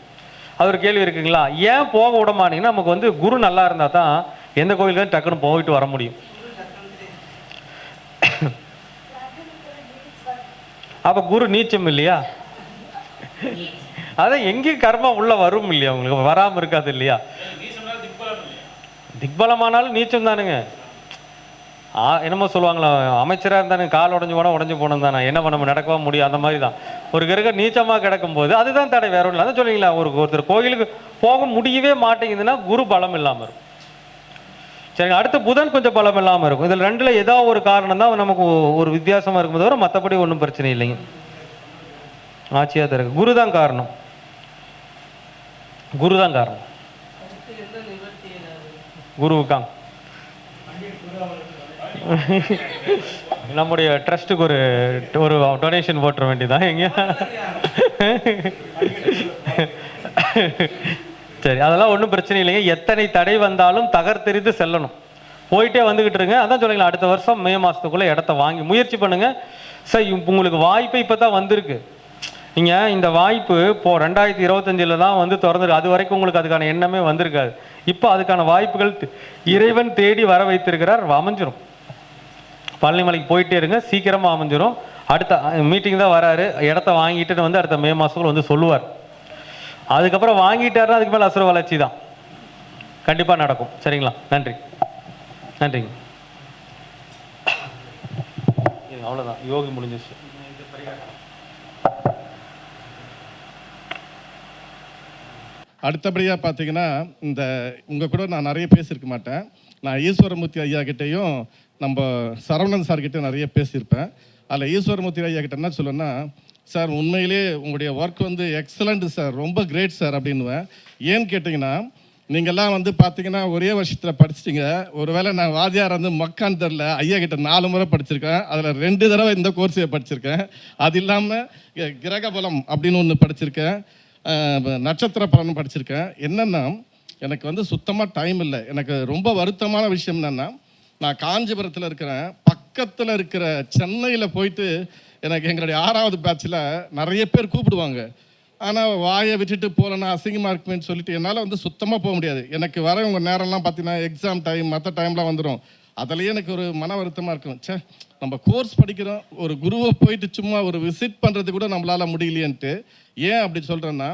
அது ஒரு கேள்வி இருக்குங்களா? ஏன் போக விட மாட்டீங்கன்னா, நமக்கு வந்து குரு நல்லா இருந்தால் தான் எந்த கோயிலுக்கு டக்குன்னு போயிட்டு வர முடியும். அப்போ குரு நீச்சம் இல்லையா? அதான் எங்கேயும் கர்மா உள்ள வரும் இல்லையா? உங்களுக்கு வராமல் இருக்காது இல்லையா? திக்பலமானாலும் நீச்சம் தானுங்க. என்னமோ சொல்லுவாங்களா, அமைச்சராக இருந்தானு கால் உடஞ்சு போனோம் தானே, என்ன பண்ண நடக்கவா முடியும்? அந்த மாதிரி தான் ஒரு கிரகம் நீச்சமாக கிடக்கும்போது அதுதான் தடை, வேற ஒன்றும். அதான் சொல்லிங்களா, ஒருத்தர் கோயிலுக்கு போக முடியவே மாட்டேங்குதுன்னா குரு பலம் இல்லாமல் இருக்கும். சரிங்க, அடுத்து புதன் கொஞ்சம் பலம் இல்லாமல் இருக்கும். இதில் ரெண்டில் ஏதாவது ஒரு காரணம் தான் நமக்கு ஒரு வித்தியாசமாக இருக்கும் தவிர மற்றபடி ஒன்றும் பிரச்சனை இல்லைங்க. ஆட்சியாக தான் இருக்கு. குரு தான் காரணம். குருவுக்காங்க நம்முடைய ட்ரஸ்ட்டுக்கு ஒரு டொனேஷன் போட்டுற வேண்டியதான் எங்க. சரி, அதெல்லாம் ஒன்றும் பிரச்சனை இல்லைங்க. எத்தனை தடை வந்தாலும் தகர்த்தெறிந்து செல்லணும், போயிட்டே வந்துக்கிட்டு இருங்க. அதான் சொல்லுங்களேன், அடுத்த வருஷம் மே மாதத்துக்குள்ளே இடத்த வாங்கி முயற்சி பண்ணுங்க. சார், உங்களுக்கு வாய்ப்பு இப்போ தான் வந்திருக்கு. நீங்கள் இந்த வாய்ப்பு இப்போது 2025 தான் வந்து திறந்துருக்கு. அது வரைக்கும் உங்களுக்கு அதுக்கான எண்ணமே வந்திருக்காது. இப்போ அதுக்கான வாய்ப்புகள் இறைவன் தேடி வர வைத்திருக்கிறார், அமைஞ்சிரும். பழனிமலைக்கு போயிட்டே இருங்க, சீக்கிரமாக அமைஞ்சிரும். அடுத்த மீட்டிங் தான் வராரு, இடத்த வாங்கிட்டு வந்து அடுத்த மே மாதத்துக்குள்ள வந்து சொல்லுவார். அதுக்கப்புறம் வாங்கிட்டாருன்னா அதுக்கு மேலே அசுர வளர்ச்சி தான் கண்டிப்பாக நடக்கும். சரிங்களா? நன்றிங்க. அவ்வளோதான், யோகி முடிஞ்சிச்சு. அடுத்தபடியாக பார்த்தீங்கன்னா, இந்த உங்கள் கூட நான் நிறைய பேசியிருக்க மாட்டேன். நான் ஈஸ்வரமூர்த்தி ஐயா கிட்டேயும் நம்ம சரவணன் சார்கிட்ட நிறைய பேசியிருப்பேன். அதில் ஈஸ்வரமூர்த்தி ஐயா கிட்ட என்ன சொல்லுன்னா, சார் உண்மையிலே உங்களுடைய ஒர்க் வந்து எக்ஸலண்ட்டு சார், ரொம்ப கிரேட் சார் அப்படின்னுவேன். ஏன்னு கேட்டிங்கன்னா, நீங்கள்லாம் வந்து பார்த்தீங்கன்னா ஒரே வருஷத்தில் படிச்சிட்டிங்க. ஒருவேளை நான் வாத்தியார் வந்து மக்கான்னு தெரில, ஐயா கிட்ட 4 முறை படிச்சிருக்கேன். அதில் 2 தடவை இந்த கோர்ஸை படிச்சிருக்கேன். அது இல்லாமல் கிரகபலம் அப்படின்னு ஒன்று படிச்சிருக்கேன், நட்சத்திர பலன் படிச்சிருக்கேன். என்னென்னா, எனக்கு வந்து சுத்தமாக டைம் இல்லை. எனக்கு ரொம்ப வருத்தமான விஷயம் என்னென்னா, நான் காஞ்சிபுரத்தில் இருக்கிறேன், பக்கத்தில் இருக்கிற சென்னையில் போயிட்டு எனக்கு எங்களுடைய 6வது பேட்சில் நிறைய பேர் கூப்பிடுவாங்க. ஆனால் வாயை விட்டுட்டு போகலன்னா அசிங்கமாக இருக்குமேன்னு சொல்லிட்டு என்னால் வந்து சுத்தமாக போக முடியாது. எனக்கு வரவங்க நேரம்லாம் பார்த்தீங்கன்னா எக்ஸாம் டைம் மற்ற டைம்லாம் வந்துடும். அதுலேயே எனக்கு ஒரு மன வருத்தமாக இருக்கும். சே, நம்ம கோர்ஸ் படிக்கிறோம், ஒரு குருவை போயிட்டு சும்மா ஒரு விசிட் பண்ணுறது கூட நம்மளால் முடியலையன்ட்டு. ஏன் அப்படி சொல்கிறேன்னா,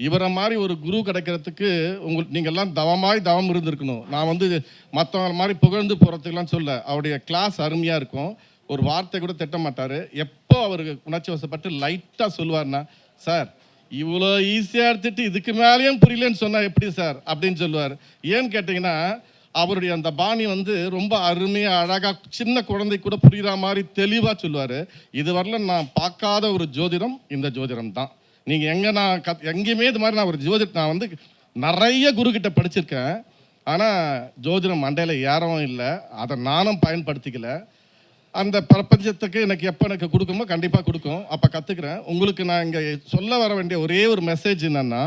இவரை மாதிரி ஒரு குரு கிடைக்கிறதுக்கு நீங்கள்லாம் தவம் இருந்திருக்கணும். நான் வந்து மற்றவங்க மாதிரி புகழ்ந்து போகிறதுக்கெலாம் சொல்ல. அவருடைய கிளாஸ் அருமையாக இருக்கும். ஒரு வார்த்தை கூட திட்ட மாட்டார். எப்போ அவருக்கு உணர்ச்சி வசப்பட்டு லைட்டாக சொல்லுவார்னா, சார் இவ்வளோ ஈஸியாக எடுத்துட்டு இதுக்கு மேலேயும் புரியலன்னு சொன்னால் எப்படி சார் அப்படின்னு சொல்லுவார். ஏன்னு கேட்டிங்கன்னா, அவருடைய அந்த பாணி வந்து ரொம்ப அருமையாக அழகாக சின்ன குழந்தை கூட புரிகிற மாதிரி தெளிவாக சொல்லுவார். இதுவரையிலும் நான் பார்க்காத ஒரு ஜோதிடம் இந்த ஜோதிடம் தான். நீங்கள் எங்கேயுமே இது மாதிரி நான் வந்து நிறைய குருக்கிட்ட படிச்சிருக்கேன். ஆனால் ஜோதிடம் மண்டையில் ஏறவும் இல்லை, அதை நானும் பயன்படுத்திக்கல. அந்த பிரபஞ்சத்துக்கு எனக்கு கொடுக்குமோ கண்டிப்பாக கொடுக்கும். அப்போ கற்றுக்குறேன். உங்களுக்கு நான் இங்கே சொல்ல வர வேண்டிய ஒரே ஒரு மெசேஜ் என்னென்னா,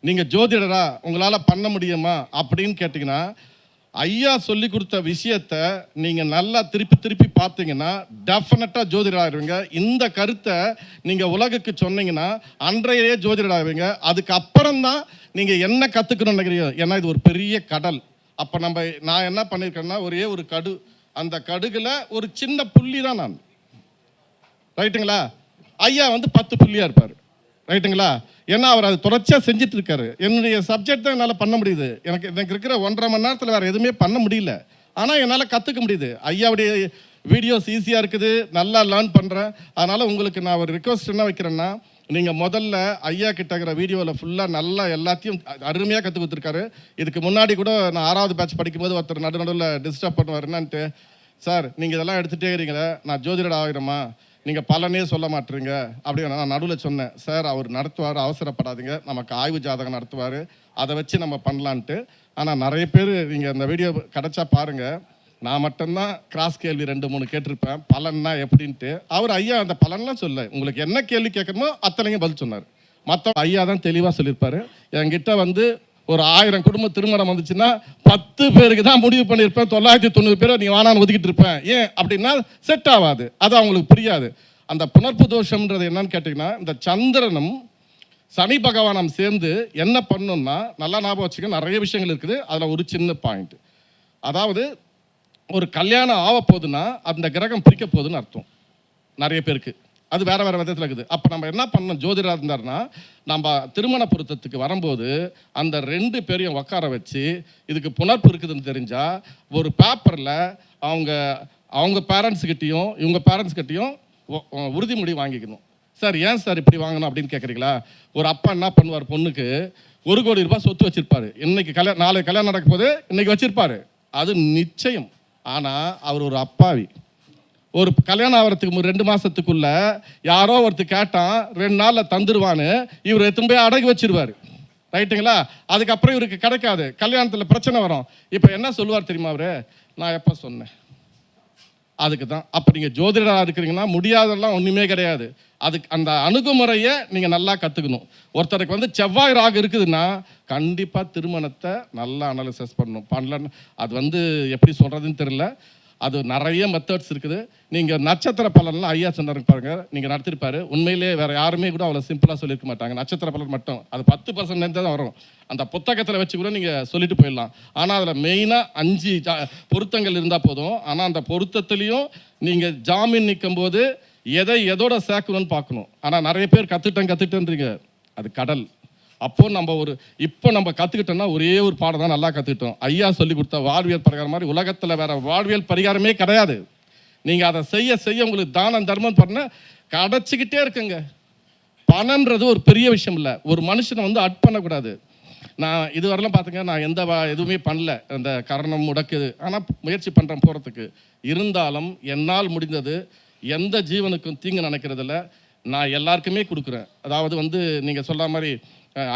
நீங்கள் ஜோதிடரா உங்களால் பண்ண முடியுமா அப்படின்னு கேட்டிங்கன்னா, ஐயா சொல்லி கொடுத்த விஷயத்த நீங்கள் நல்லா திருப்பி பார்த்தீங்கன்னா டெஃபினட்டாக ஜோதிடர் ஆகிடுவீங்க. இந்த கருத்தை நீங்கள் உலகுக்கு சொன்னீங்கன்னா அன்றையே ஜோதிடர் ஆகிடுவீங்க. அதுக்கப்புறம் தான் நீங்கள் என்ன கற்றுக்கணும்னு நினைக்கிறீங்க. ஏன்னா இது ஒரு பெரிய கடல். அப்போ நான் என்ன பண்ணியிருக்கேன்னா, ஒரே ஒரு அந்த கடுகில் ஒரு சின்ன புள்ளி தான் நான். ரைட்டுங்களா? ஐயா வந்து 10 புள்ளியாக இருப்பார். ரைட்டுங்களா? ஏன்னா அவர் அது தொடர்ச்சியாக செஞ்சுட்டு இருக்காரு. என்னுடைய சப்ஜெக்ட் தான் என்னால் பண்ண முடியுது. எனக்கு இருக்கிற 1.5 மணி நேரத்தில் வேறு எதுவுமே பண்ண முடியல. ஆனால் என்னால் கற்றுக்க முடியுது. ஐயாவுடைய வீடியோஸ் ஈஸியாக இருக்குது, நல்லா லேர்ன் பண்ணுறேன். அதனால் உங்களுக்கு நான் ஒரு ரிக்வஸ்ட் என்ன வைக்கிறேன்னா, நீங்கள் முதல்ல ஐயா கிட்டங்கிற வீடியோவில் ஃபுல்லாக நல்லா எல்லாத்தையும் அருமையாக கற்றுக் கொடுத்துருக்காரு. இதுக்கு முன்னாடி கூட நான் 6வது பேட்ச் படிக்கும்போது ஒருத்தர் நடுவில் டிஸ்டர்ப் பண்ணுவார். என்னன்ட்டு, சார் நீங்கள் இதெல்லாம் எடுத்துகிட்டே இருக்கிறீங்களே, நான் ஜோதிடர் ஆகிறோமா, நீங்கள் பலனே சொல்ல மாட்டீங்க அப்படின்னு நான் நடுவில் சொன்னேன். சார் அவர் நடத்துவார், அவசரப்படாதீங்க, நமக்கு ஆய்வு ஜாதகம் நடத்துவார், அதை வச்சு நம்ம பண்ணலான்ட்டு. ஆனால் நிறைய பேர் நீங்கள் அந்த வீடியோ கிடச்சா பாருங்கள், நான் மட்டும்தான் கிராஸ் கேள்வி 2-3 கேட்டிருப்பேன், பலன்னா எப்படின்ட்டு. அவர் ஐயா அந்த பலன்லாம் சொல்ல, உங்களுக்கு என்ன கேள்வி கேட்கணுமோ அத்தனையும் பதில் சொன்னார். மற்ற ஐயா தான் தெளிவாக சொல்லியிருப்பார். என்கிட்ட வந்து ஒரு 1000 குடும்ப திருமணம் வந்துச்சுன்னா 10 பேருக்கு தான் முடிவு பண்ணியிருப்பேன், 990 பேரை நீ வானான்னு ஒதுக்கிட்டு இருப்பேன். ஏன் அப்படின்னா செட் ஆகாது, அது அவங்களுக்கு புரியாது. அந்த புனர்ப்பு தோஷம்ன்றது என்னன்னு கேட்டிங்கன்னா, இந்த சந்திரனும் சனி பகவானம் சேர்ந்து என்ன பண்ணணும்னா, நல்லா ஞாபகம் வச்சுக்க, நிறைய விஷயங்கள் இருக்குது. அதில் ஒரு சின்ன பாயிண்ட், அதாவது ஒரு கல்யாணம் ஆக போகுதுன்னா அந்த கிரகம் பிரிக்க போகுதுன்னு அர்த்தம் நிறைய பேருக்கு. அது வேறு விதத்தில் இருக்குது. அப்போ நம்ம என்ன பண்ணணும், ஜோதிடராக இருந்தாருன்னா, நம்ம திருமண பொருத்தத்துக்கு வரும்போது அந்த 2 பேரையும் உட்கார வச்சு இதுக்கு புணர்ப்பு இருக்குதுன்னு தெரிஞ்சால் ஒரு பேப்பரில் அவங்க பேரண்ட்ஸ்கிட்டையும் இவங்க பேரண்ட்ஸ்கிட்டையும் உறுதிமொழி வாங்கிக்கணும். சார் ஏன் சார் இப்படி வாங்கணும் அப்படின்னு கேட்குறீங்களா? ஒரு அப்பா என்ன பண்ணுவார், பொண்ணுக்கு 1 கோடி ரூபாய் சொத்து வச்சுருப்பார். நாளைக்கு கல்யாணம் நடக்கும் போது இன்றைக்கி வச்சுருப்பார், அது நிச்சயம். ஆனால் அவர் ஒரு அப்பாவி. ஒரு கல்யாணம் ஆகிறதுக்கு 2 மாதத்துக்குள்ள யாரோ ஒருத்தர் கேட்டான், 2 நாளில் தந்துடுவான்னு இவர் எடுத்துன்னு போய் அடகு வச்சிருவார். ரைட்டுங்களா? அதுக்கப்புறம் இவருக்கு கிடைக்காது, கல்யாணத்தில் பிரச்சனை வரும். இப்போ என்ன சொல்லுவார் தெரியுமா அவர்? நான் எப்போ சொன்னேன் அதுக்கு தான். அப்போ நீங்கள் ஜோதிடராக இருக்கிறீங்கன்னா முடியாதெல்லாம் ஒன்றுமே கிடையாது. அதுக்கு அந்த அணுகுமுறையை நீங்கள் நல்லா கற்றுக்கணும். ஒருத்தருக்கு வந்து செவ்வாய் ராகு இருக்குதுன்னா கண்டிப்பாக திருமணத்தை நல்லா அனலைசஸ் பண்ணணும். அது வந்து எப்படி சொல்கிறதுன்னு தெரியல, அது நிறைய மெத்தட்ஸ் இருக்குது. நீங்கள் நட்சத்திர பலன்லாம் ஐயா சொன்னாருங்க பாருங்கள், நீங்கள் நடத்திருப்பாரு. உண்மையிலே வேறு யாருமே கூட அவ்வளோ சிம்பிளாக சொல்லியிருக்க மாட்டாங்க. நட்சத்திர பலன் மட்டும் அது 10% தான் வரும். அந்த புத்தகத்தில் வச்சு கூட நீங்கள் சொல்லிட்டு போயிடலாம். ஆனால் அதில் மெயினாக 5 பொருத்தங்கள் இருந்தால் போதும். ஆனால் அந்த பொருத்தத்துலேயும் நீங்கள் ஜாமீன் நிற்கும் போது எதோட சேர்க்கணும்னு பார்க்கணும். ஆனால் நிறைய பேர் கற்றுட்டேன்றீங்க, அது கடல். அப்போது நம்ம கற்றுக்கிட்டோம்னா ஒரே ஒரு பாடம் தான் நல்லா கற்றுக்கிட்டோம். ஐயா சொல்லி கொடுத்த வாழ்வியல் பரிகாரம் மாதிரி உலகத்தில் வேறு வாழ்வியல் பரிகாரமே கிடையாது. நீங்கள் அதை செய்ய உங்களுக்கு தானம் தர்மம் பண்ண கிடச்சிக்கிட்டே இருக்குங்க. பணம்ன்றது ஒரு பெரிய விஷயம் இல்லை. ஒரு மனுஷனை வந்து அட் பண்ணக்கூடாது. நான் இதுவரையிலும் பார்த்துங்க, நான் எதுவுமே பண்ணல, அந்த கரணம் முடக்குது. ஆனால் முயற்சி பண்ணுறேன் போகிறதுக்கு. இருந்தாலும் என்னால் முடிந்தது எந்த ஜீவனுக்கும் தீங்கு நினைக்கிறதில்ல. நான் எல்லாருக்குமே கொடுக்குறேன். அதாவது வந்து நீங்கள் சொல்கிற மாதிரி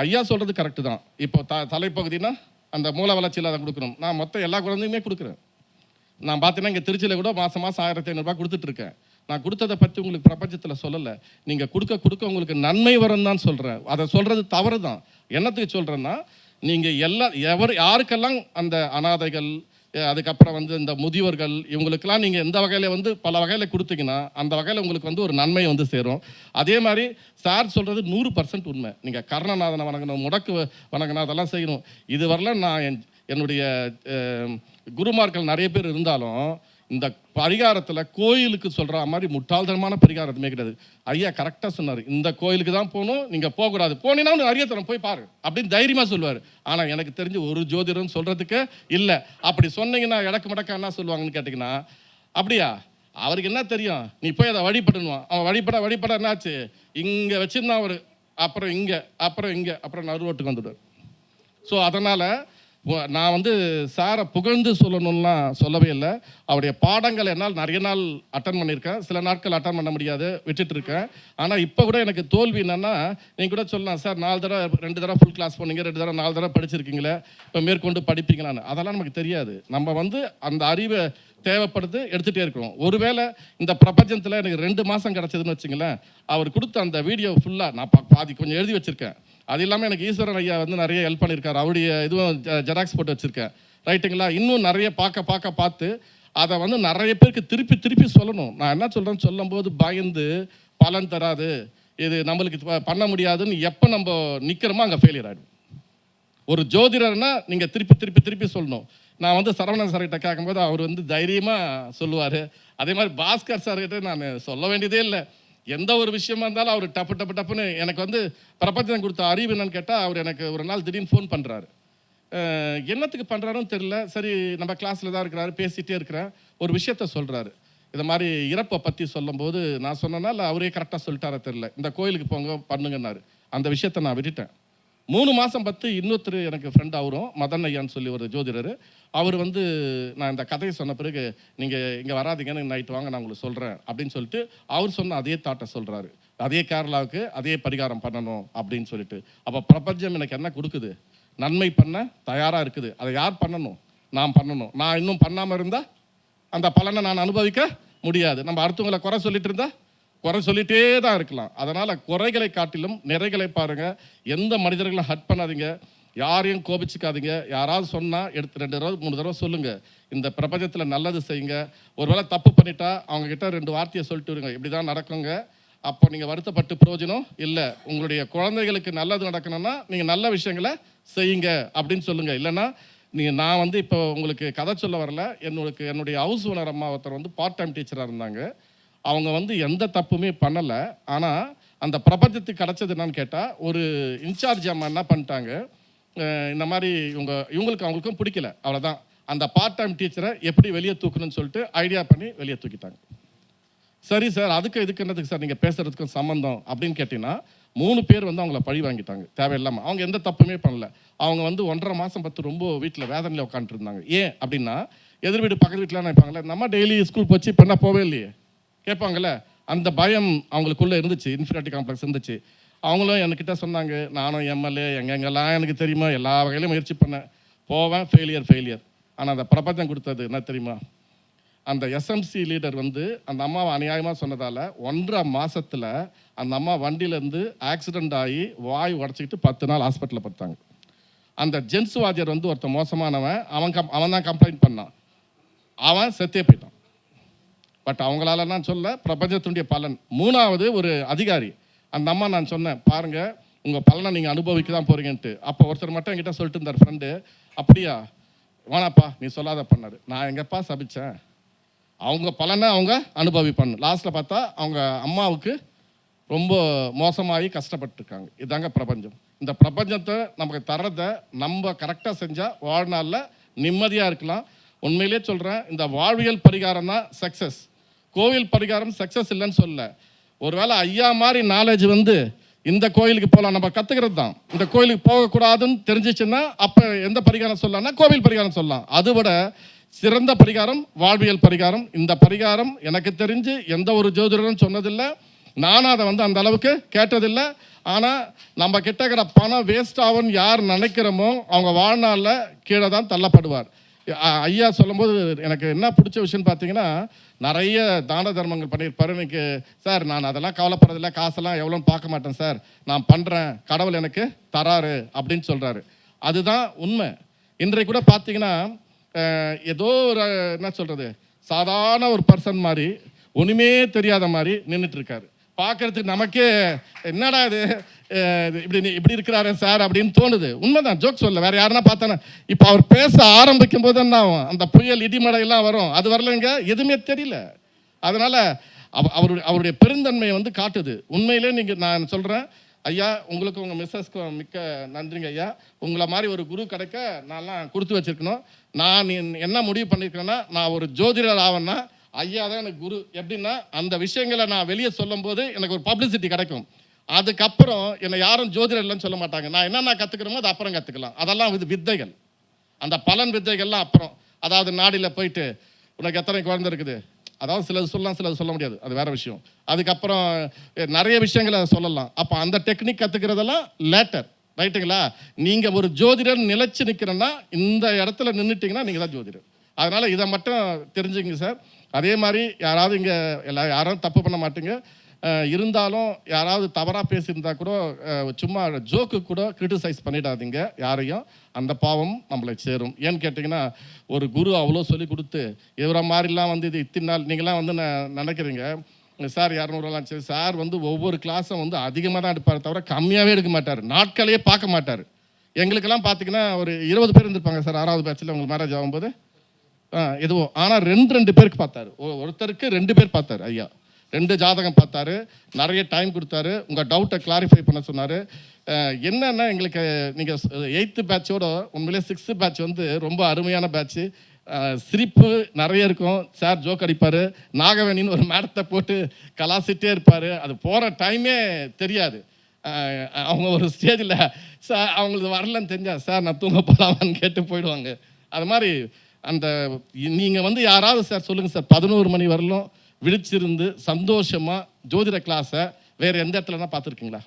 ஐயா சொல்கிறது கரெக்டு தான். இப்போ தலைப்பகுதினா அந்த மூல வளர்ச்சியில் அதை கொடுக்கணும். நான் மொத்தம் எல்லா குழந்தையுமே கொடுக்குறேன். நான் பார்த்தீங்கன்னா இங்கே திருச்சியில் கூட மாதம் 1500 ரூபாய் கொடுத்துட்ருக்கேன். நான் கொடுத்ததை பற்றி உங்களுக்கு பிரபஞ்சத்தில் சொல்லலை. நீங்கள் கொடுக்க உங்களுக்கு நன்மை வரும் தான் சொல்கிறேன். அதை சொல்கிறது தவறு தான். என்னத்துக்கு சொல்கிறேன்னா, நீங்கள் யாருக்கெல்லாம் அந்த அனாதைகள், அதுக்கப்புறம் வந்து இந்த முதியோர்கள் இவங்களுக்கெல்லாம் நீங்கள் எந்த வகையில் வந்து பல வகையில் கொடுத்தீங்கன்னா அந்த வகையில் உங்களுக்கு வந்து ஒரு நன்மை வந்து சேரும். அதே மாதிரி சார் சொல்கிறது 100% உண்மை. நீங்கள் கர்ணநாதனை வணங்கணும், முடக்கு வணங்கணும், அதெல்லாம் செய்யணும். இது வரல நான் என்னுடைய குருமார்கள் நிறைய பேர் இருந்தாலும் இந்த பரிகாரத்தில் கோயிலுக்கு சொல்கிற மாதிரி முட்டாள்தனமான பரிகாரம் எதுவுமே கிடையாது. ஐயா கரெக்டாக சொன்னார், இந்த கோயிலுக்கு தான் போகணும், நீங்கள் போகக்கூடாது, போனீங்கன்னா நிறைய தரம் போய் பாரு அப்படின்னு தைரியமாக சொல்லுவார். ஆனால் எனக்கு தெரிஞ்சு ஒரு ஜோதிடம் சொல்கிறதுக்கு இல்லை. அப்படி சொன்னீங்கன்னா இடக்கு மடக்கா என்ன சொல்லுவாங்கன்னு கேட்டிங்கன்னா, அப்படியா அவருக்கு என்ன தெரியும், நீ போய் அதை வழிபடணும். அவன் வழிபட என்னாச்சு, இங்கே வச்சுருந்தான் அவர், அப்புறம் இங்கே அப்புறம் நடுரோட்டுக்கு வந்துடுவார். ஸோ அதனால் நான் வந்து சாரை புகழ்ந்து சொல்லணும்லாம் சொல்லவே இல்லை. அவருடைய பாடங்கள் என்னால் நிறைய நாள் அட்டன் பண்ணியிருக்கேன், சில நாட்கள் அட்டன் பண்ண முடியாது விட்டுட்டு இருக்கேன். ஆனால் இப்போ கூட எனக்கு தோல்வி என்னென்னா, நீங்கள் கூட சொல்லலாம் சார் 4 தடவை 2 தடவை ஃபுல் கிளாஸ் போனீங்க, 2 தடவை 4 தடவை படிச்சிருக்கீங்களே, இப்போ மேற்கொண்டு படிப்பீங்களான்னு. அதெல்லாம் நமக்கு தெரியாது. நம்ம வந்து அந்த அறிவை தேவைப்படுது எடுத்துகிட்டே இருக்கிறோம். ஒருவேளை இந்த பிரபஞ்சத்தில் எனக்கு 2 மாதம் கிடச்சதுன்னு வச்சுங்களேன், அவர் கொடுத்த அந்த வீடியோ ஃபுல்லாக நான் பாதி கொஞ்சம் எழுதி வச்சுருக்கேன். அது இல்லாமல் எனக்கு ஈஸ்வரன் ஐயா வந்து நிறைய ஹெல்ப் பண்ணியிருக்காரு. அவருடைய இதுவும் ஜெராக்ஸ் போட்டு வச்சுருக்கேன், ரைட்டுங்களா. இன்னும் நிறைய பார்த்து அதை வந்து நிறைய பேருக்கு திருப்பி சொல்லணும். நான் என்ன சொல்கிறேன்னு சொல்லும்போது பயந்து பலன் தராது, இது நம்மளுக்கு பண்ண முடியாதுன்னு எப்போ நம்ம நிற்கிறோமோ அங்கே ஃபெயிலியர் ஆகிடும். ஒரு ஜோதிடர்னா நீங்கள் திருப்பி சொல்லணும். நான் வந்து சரவணன் சார்கிட்ட கேட்கும்போது அவர் வந்து தைரியமாக சொல்லுவார். அதே மாதிரி பாஸ்கர் சார்கிட்ட நான் சொல்ல வேண்டியதே இல்லை. எந்த ஒரு விஷயமா இருந்தாலும் அவர் டப்புன்னு எனக்கு வந்து பிரபஞ்சம் கொடுத்த அறிவு என்னன்னு கேட்டால், அவர் எனக்கு ஒரு நாள் திடீர்னு ஃபோன் பண்ணுறாரு. என்னத்துக்கு பண்ணுறாருன்னு தெரியல. சரி நம்ம கிளாஸில் தான் இருக்கிறாரு, பேசிகிட்டே இருக்கிறேன். ஒரு விஷயத்த சொல்கிறாரு. இதை மாதிரி இறப்பை பற்றி சொல்லும்போது நான் சொன்னேன்னா இல்லை அவரே கரெக்டாக சொல்லிட்டாரா தெரியல, இந்த கோயிலுக்கு போங்க பண்ணுங்கன்னாரு. அந்த விஷயத்த நான் விட்டுட்டேன். 3 மாதம் இன்னொருத்தர் எனக்கு ஃப்ரெண்ட், அவரும் மதன் ஐயான்னு சொல்லி ஒரு ஜோதிடர். அவர் வந்து நான் இந்த கதையை சொன்ன பிறகு நீங்கள் இங்கே வராதிங்கன்னு நைட்டு வாங்க நான் உங்களுக்கு சொல்கிறேன் அப்படின்னு சொல்லிட்டு அவர் சொன்ன அதே தாட்டை சொல்கிறாரு. அதே கேரளாவுக்கு அதே பரிகாரம் பண்ணணும் அப்படின்னு சொல்லிட்டு. அப்போ பிரபஞ்சம் எனக்கு என்ன கொடுக்குது, நன்மை பண்ண தயாராக இருக்குது. அதை யார் பண்ணணும், நான் பண்ணணும். நான் இன்னும் பண்ணாமல் இருந்தால் அந்த பலனை நான் அனுபவிக்க முடியாது. நம்ம அடுத்தவங்களை குறை சொல்லிட்டு இருந்தால் குறை சொல்லிகிட்டே தான் இருக்கலாம். அதனால் குறைகளை காட்டிலும் நிறைகளை பாருங்கள். எந்த மனிதர்களும் ஹட் பண்ணாதீங்க, யாரையும் கோபிச்சுக்காதீங்க. யாராவது சொன்னால் எடுத்து 2 தடவை 3 தடவை சொல்லுங்கள். இந்த பிரபஞ்சத்தில் நல்லது செய்யுங்க. ஒருவேளை தப்பு பண்ணிட்டா அவங்கக்கிட்ட 2 வார்த்தையை சொல்லிட்டு வருங்க, இப்படி தான் நடக்குங்க. அப்போ நீங்கள் வருத்தப்பட்டு பிரயோஜனம் இல்லை. உங்களுடைய குழந்தைகளுக்கு நல்லது நடக்கணும்னா நீங்கள் நல்ல விஷயங்களை செய்யுங்க அப்படின்னு சொல்லுங்கள். இல்லைன்னா நான் வந்து இப்போ உங்களுக்கு கதை சொல்ல வரல. என்னுடைய ஹவுஸ் ஓனர் அம்மா ஒருத்தர் வந்து பார்ட் டைம் டீச்சராக இருந்தாங்க. அவங்க வந்து எந்த தப்புமே பண்ணலை. ஆனால் அந்த பிரபஞ்சத்துக்கு கிடச்சது என்னன்னு கேட்டால், ஒரு இன்சார்ஜ் அம்மா என்ன பண்ணிட்டாங்க, இந்த மாதிரி அவங்களுக்கும் பிடிக்கல, அவ்வளோதான். அந்த பார்ட் டைம் டீச்சரை எப்படி வெளியே தூக்கணும்னு சொல்லிட்டு ஐடியா பண்ணி வெளியே தூக்கிட்டாங்க. சரி சார், இதுக்கு என்னதுக்கு சார் நீங்கள் பேசுகிறதுக்கும் சம்மந்தம் அப்படின்னு கேட்டிங்கன்னா, 3 பேர் வந்து அவங்கள பழி வாங்கிட்டாங்க தேவையில்லாமல். அவங்க எந்த தப்புமே பண்ணல. அவங்க வந்து 1.5 மாதம் ரொம்ப வீட்டில் வேதனையில் உட்காந்துருந்தாங்க. ஏன் அப்படின்னா, எதிர் வீடு பக்கத்து வீட்டிலாம் நினைப்பாங்களே, நம்ம டெய்லி ஸ்கூல் போச்சு இப்போ என்ன போவே இல்லையே கேட்பாங்கள்ல. அந்த பயம் அவங்களுக்குள்ளே இருந்துச்சு, இன்ஃபீரியாரிட்டி காம்ப்ளெக்ஸ் இருந்துச்சு. அவங்களும் என்கிட்ட சொன்னாங்க, நானும் எம்எல்ஏ எங்கெங்கெல்லாம் எனக்கு தெரியுமா எல்லா வகையிலும் முயற்சி பண்ணேன், போவேன், ஃபெயிலியர். ஆனால் அந்த பிரபஞ்சம் கொடுத்தது என்ன தெரியுமா, அந்த எஸ்எம்சி லீடர் வந்து அந்த அம்மாவை அநியாயமாக சொன்னதால் 1.5 மாதத்தில் அந்த அம்மா வண்டியிலேருந்து ஆக்சிடெண்ட் ஆகி வாய் உடச்சிக்கிட்டு 10 நாள் ஹாஸ்பிட்டலில் படுத்தாங்க. அந்த ஜென்ஸ் வாத்தியர் வந்து ஒருத்தர் மோசமானவன், அவன் தான் கம்ப்ளைண்ட் பண்ணான், அவன் செத்தே போயிட்டான். பட் அவங்களால நான் சொல்ல, பிரபஞ்சத்துடைய பலன். 3வது ஒரு அதிகாரி, அந்த அம்மா நான் சொன்னேன், பாருங்கள் உங்கள் பலனை நீங்கள் அனுபவிக்க தான் போகிறீங்கன்ட்டு. அப்போ ஒருத்தர் மட்டும் என்கிட்ட சொல்லிட்டு இருந்தார் ஃப்ரெண்டு, அப்படியா வேணாப்பா நீ சொல்லாத பண்ணார். நான் எங்கப்பா சபித்தேன், அவங்க பலனை அவங்க அனுபவிப்பாங்க. லாஸ்ட்டில் பார்த்தா அவங்க அம்மாவுக்கு ரொம்ப மோசமாகி கஷ்டப்பட்டுருக்காங்க. இதுதாங்க பிரபஞ்சம். இந்த பிரபஞ்சத்தை நமக்கு தரதை நம்ம கரெக்டாக செஞ்சால் வாழ்நாளில் நிம்மதியாக இருக்கலாம். உண்மையிலே சொல்கிறேன், இந்த வாழ்வியல் பரிகாரம் தான் சக்ஸஸ். கோவில் பரிகாரம் சக்ஸஸ் இல்லைன்னு சொல்ல. ஒருவேளை ஐயா மாதிரி நாலேஜ் வந்து இந்த கோயிலுக்கு போகலாம், நம்ம கற்றுக்கிறது தான். இந்த கோயிலுக்கு போகக்கூடாதுன்னு தெரிஞ்சிச்சுன்னா அப்போ எந்த பரிகாரம் சொல்லலாம்னா கோவில் பரிகாரம் சொல்லலாம். அதை விட சிறந்த பரிகாரம் வாழ்வியல் பரிகாரம். இந்த பரிகாரம் எனக்கு தெரிஞ்சு எந்த ஒரு ஜோதிடரும் சொன்னதில்லை, நானும் அதை வந்து அந்த அளவுக்கு கேட்டதில்லை. ஆனால் நம்ம கிட்ட இருக்கிற பணம் வேஸ்ட் ஆகும்னு யார் நினைக்கிறோமோ அவங்க வாழ்நாளில் கீழே தான் தள்ளப்படுவார். ஐயா சொல்லும்போது எனக்கு என்ன பிடிச்ச விஷயம்னு பார்த்தீங்கன்னா, நிறைய தான தர்மங்கள் பண்ணியிருப்பார். எனக்கு சார் நான் அதெல்லாம் கவலைப்படுறதில்ல, காசெல்லாம் எவ்வளோன்னு பார்க்க மாட்டேன் சார், நான் பண்ணுறேன், கடவுள் எனக்கு தராரு அப்படின்னு சொல்கிறாரு. அதுதான் உண்மை. இன்றைக்கு கூட பார்த்தீங்கன்னா ஏதோ ஒரு என்ன சொல்கிறது சாதாரண ஒரு பர்சன் மாதிரி ஒன்றுமே தெரியாத மாதிரி நின்றுட்டு இருக்காரு. பார்க்கறதுக்கு நமக்கே என்னடா இது இப்படி இருக்கிறாரு சார் அப்படின்னு தோணுது. உண்மைதான், ஜோக் சொல்ல, வேற யாருன்னா பார்த்தானே. இப்போ அவர் பேச ஆரம்பிக்கும் போது என்ன ஆகும், அந்த புயல் இடிமழையெல்லாம் வரும், அது வரலைங்க, எதுவுமே தெரியல. அதனால் அவருடைய பெருந்தன்மையை வந்து காட்டுது. உண்மையிலே நீங்கள் நான் சொல்கிறேன் ஐயா, உங்களுக்கு உங்கள் மிஸ்ஸஸ்க்கு மிக்க நன்றிங்க ஐயா. உங்களை மாதிரி ஒரு குரு கிடைக்க நான்லாம் கொடுத்து வச்சுருக்கணும். நான் என்ன முடிவு பண்ணியிருக்கிறேன்னா, நான் ஒரு ஜோதிடர் ஆவேன்னா ஐயா தான் எனக்கு குரு. எப்படின்னா அந்த விஷயங்களை நான் வெளியே சொல்லும்போது எனக்கு ஒரு பப்ளிசிட்டி கிடைக்கும். அதுக்கப்புறம் என்னை யாரும் ஜோதிடர் இல்லைன்னு சொல்ல மாட்டாங்க. நான் என்னென்ன கற்றுக்கிறோமோ அது அப்புறம் கற்றுக்கலாம். அதெல்லாம் வித்தைகள், அந்த பலன் வித்தைகள்லாம் அப்புறம். அதாவது நாடியில் போயிட்டு உனக்கு எத்தனை குழந்தை இருக்குது, அதாவது சிலது சொல்லலாம் சிலது சொல்ல முடியாது, அது வேறு விஷயம். அதுக்கப்புறம் நிறைய விஷயங்களை சொல்லலாம். அப்போ அந்த டெக்னிக் கற்றுக்கிறதெல்லாம் லேட்டர், ரைட்டுங்களா? நீங்கள் ஒரு ஜோதிடர் நிலைச்சு நிற்கிறேன்னா இந்த இடத்துல நின்றுட்டிங்கன்னா நீங்கள் தான் ஜோதிடர். அதனால் இதை மட்டும் தெரிஞ்சுங்க சார். அதே மாதிரி யாராவது இங்கே யாரும் தப்பு பண்ண மாட்டீங்க. இருந்தாலும் யாராவது தவறாக பேசியிருந்தா கூட சும்மா ஜோக்கு கூட கிரிட்டிசைஸ் பண்ணிடாதீங்க யாரையும். அந்த பாவம் நம்மளை சேரும். ஏன்னு கேட்டிங்கன்னா, ஒரு குரு அவ்வளோ சொல்லி கொடுத்து இவரை மாதிரிலாம் வந்து இது இத்தனை நாள் நீங்களாம் வந்து நினைக்கிறீங்க சார் 200 சரி, சார் வந்து ஒவ்வொரு கிளாஸும் வந்து அதிகமாக தான் எடுப்பார் தவிர கம்மியாகவே எடுக்க மாட்டார், நாட்களையே பார்க்க மாட்டார். எங்களுக்கெல்லாம் பார்த்தீங்கன்னா ஒரு 20 பேர் இருந்திருப்பாங்க சார் 6வது பேட்சில் உங்களுக்கு மேரேஜ் ஆகும்போது எதுவும். ஆனால் 2 பேருக்கு பார்த்தாரு, ஒருத்தருக்கு 2 பேர் பார்த்தாரு ஐயா. 2 ஜாதகம் பார்த்தாரு, நிறைய டைம் கொடுத்தாரு, உங்கள் டவுட்டை கிளாரிஃபை பண்ண சொன்னார். என்னென்னா எங்களுக்கு நீங்கள் 8th பேட்சோட உண்மையிலே 6th பேட்ச் வந்து ரொம்ப அருமையான பேட்ச்சு. சிரிப்பு நிறைய இருக்கும். சார் ஜோக் அடிப்பார், நாகவேணின்னு ஒரு மேடத்தை போட்டு கலாசிட்டே இருப்பார். அது போகிற டைமே தெரியாது. அவங்க ஒரு ஸ்டேஜில் சார் அவங்களுக்கு வரலன்னு தெரிஞ்சா சார் நான் தூங்க போகலாமான்னு கேட்டு போயிடுவாங்க. அது மாதிரி அந்த நீங்கள் வந்து யாராவது சார் சொல்லுங்கள் சார் 11 மணி வரலும் விழிச்சிருந்து சந்தோஷமாக ஜோதிட கிளாஸை வேறு எந்த இடத்துலனா பார்த்துருக்கீங்களா?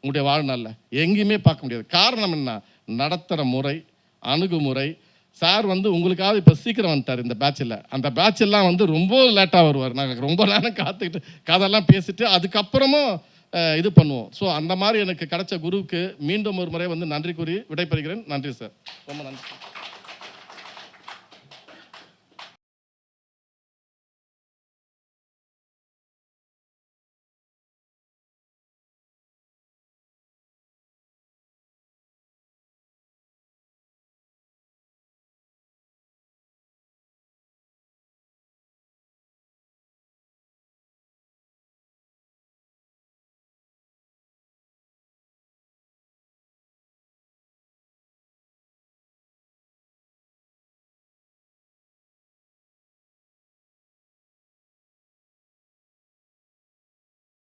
உங்களுடைய வாழ்நாளில் எங்கேயுமே பார்க்க முடியாது. காரணம் என்ன? நடத்துகிற முறை, அணுகுமுறை. சார் வந்து உங்களுக்காவது இப்போ சீக்கிரம் வந்துட்டார் இந்த பேட்சில். அந்த பேட்செல்லாம் வந்து ரொம்ப லேட்டாக வருவார். நாங்கள் ரொம்ப நேரம் காத்துக்கிட்டு கதெல்லாம் பேசிட்டு அதுக்கப்புறமும் இது பண்ணுவோம். ஸோ அந்த மாதிரி எனக்கு கிடைச்ச குருவுக்கு மீண்டும் ஒரு முறை வந்து நன்றி கூறி விடைபெறுகிறேன். நன்றி சார், ரொம்ப நன்றி.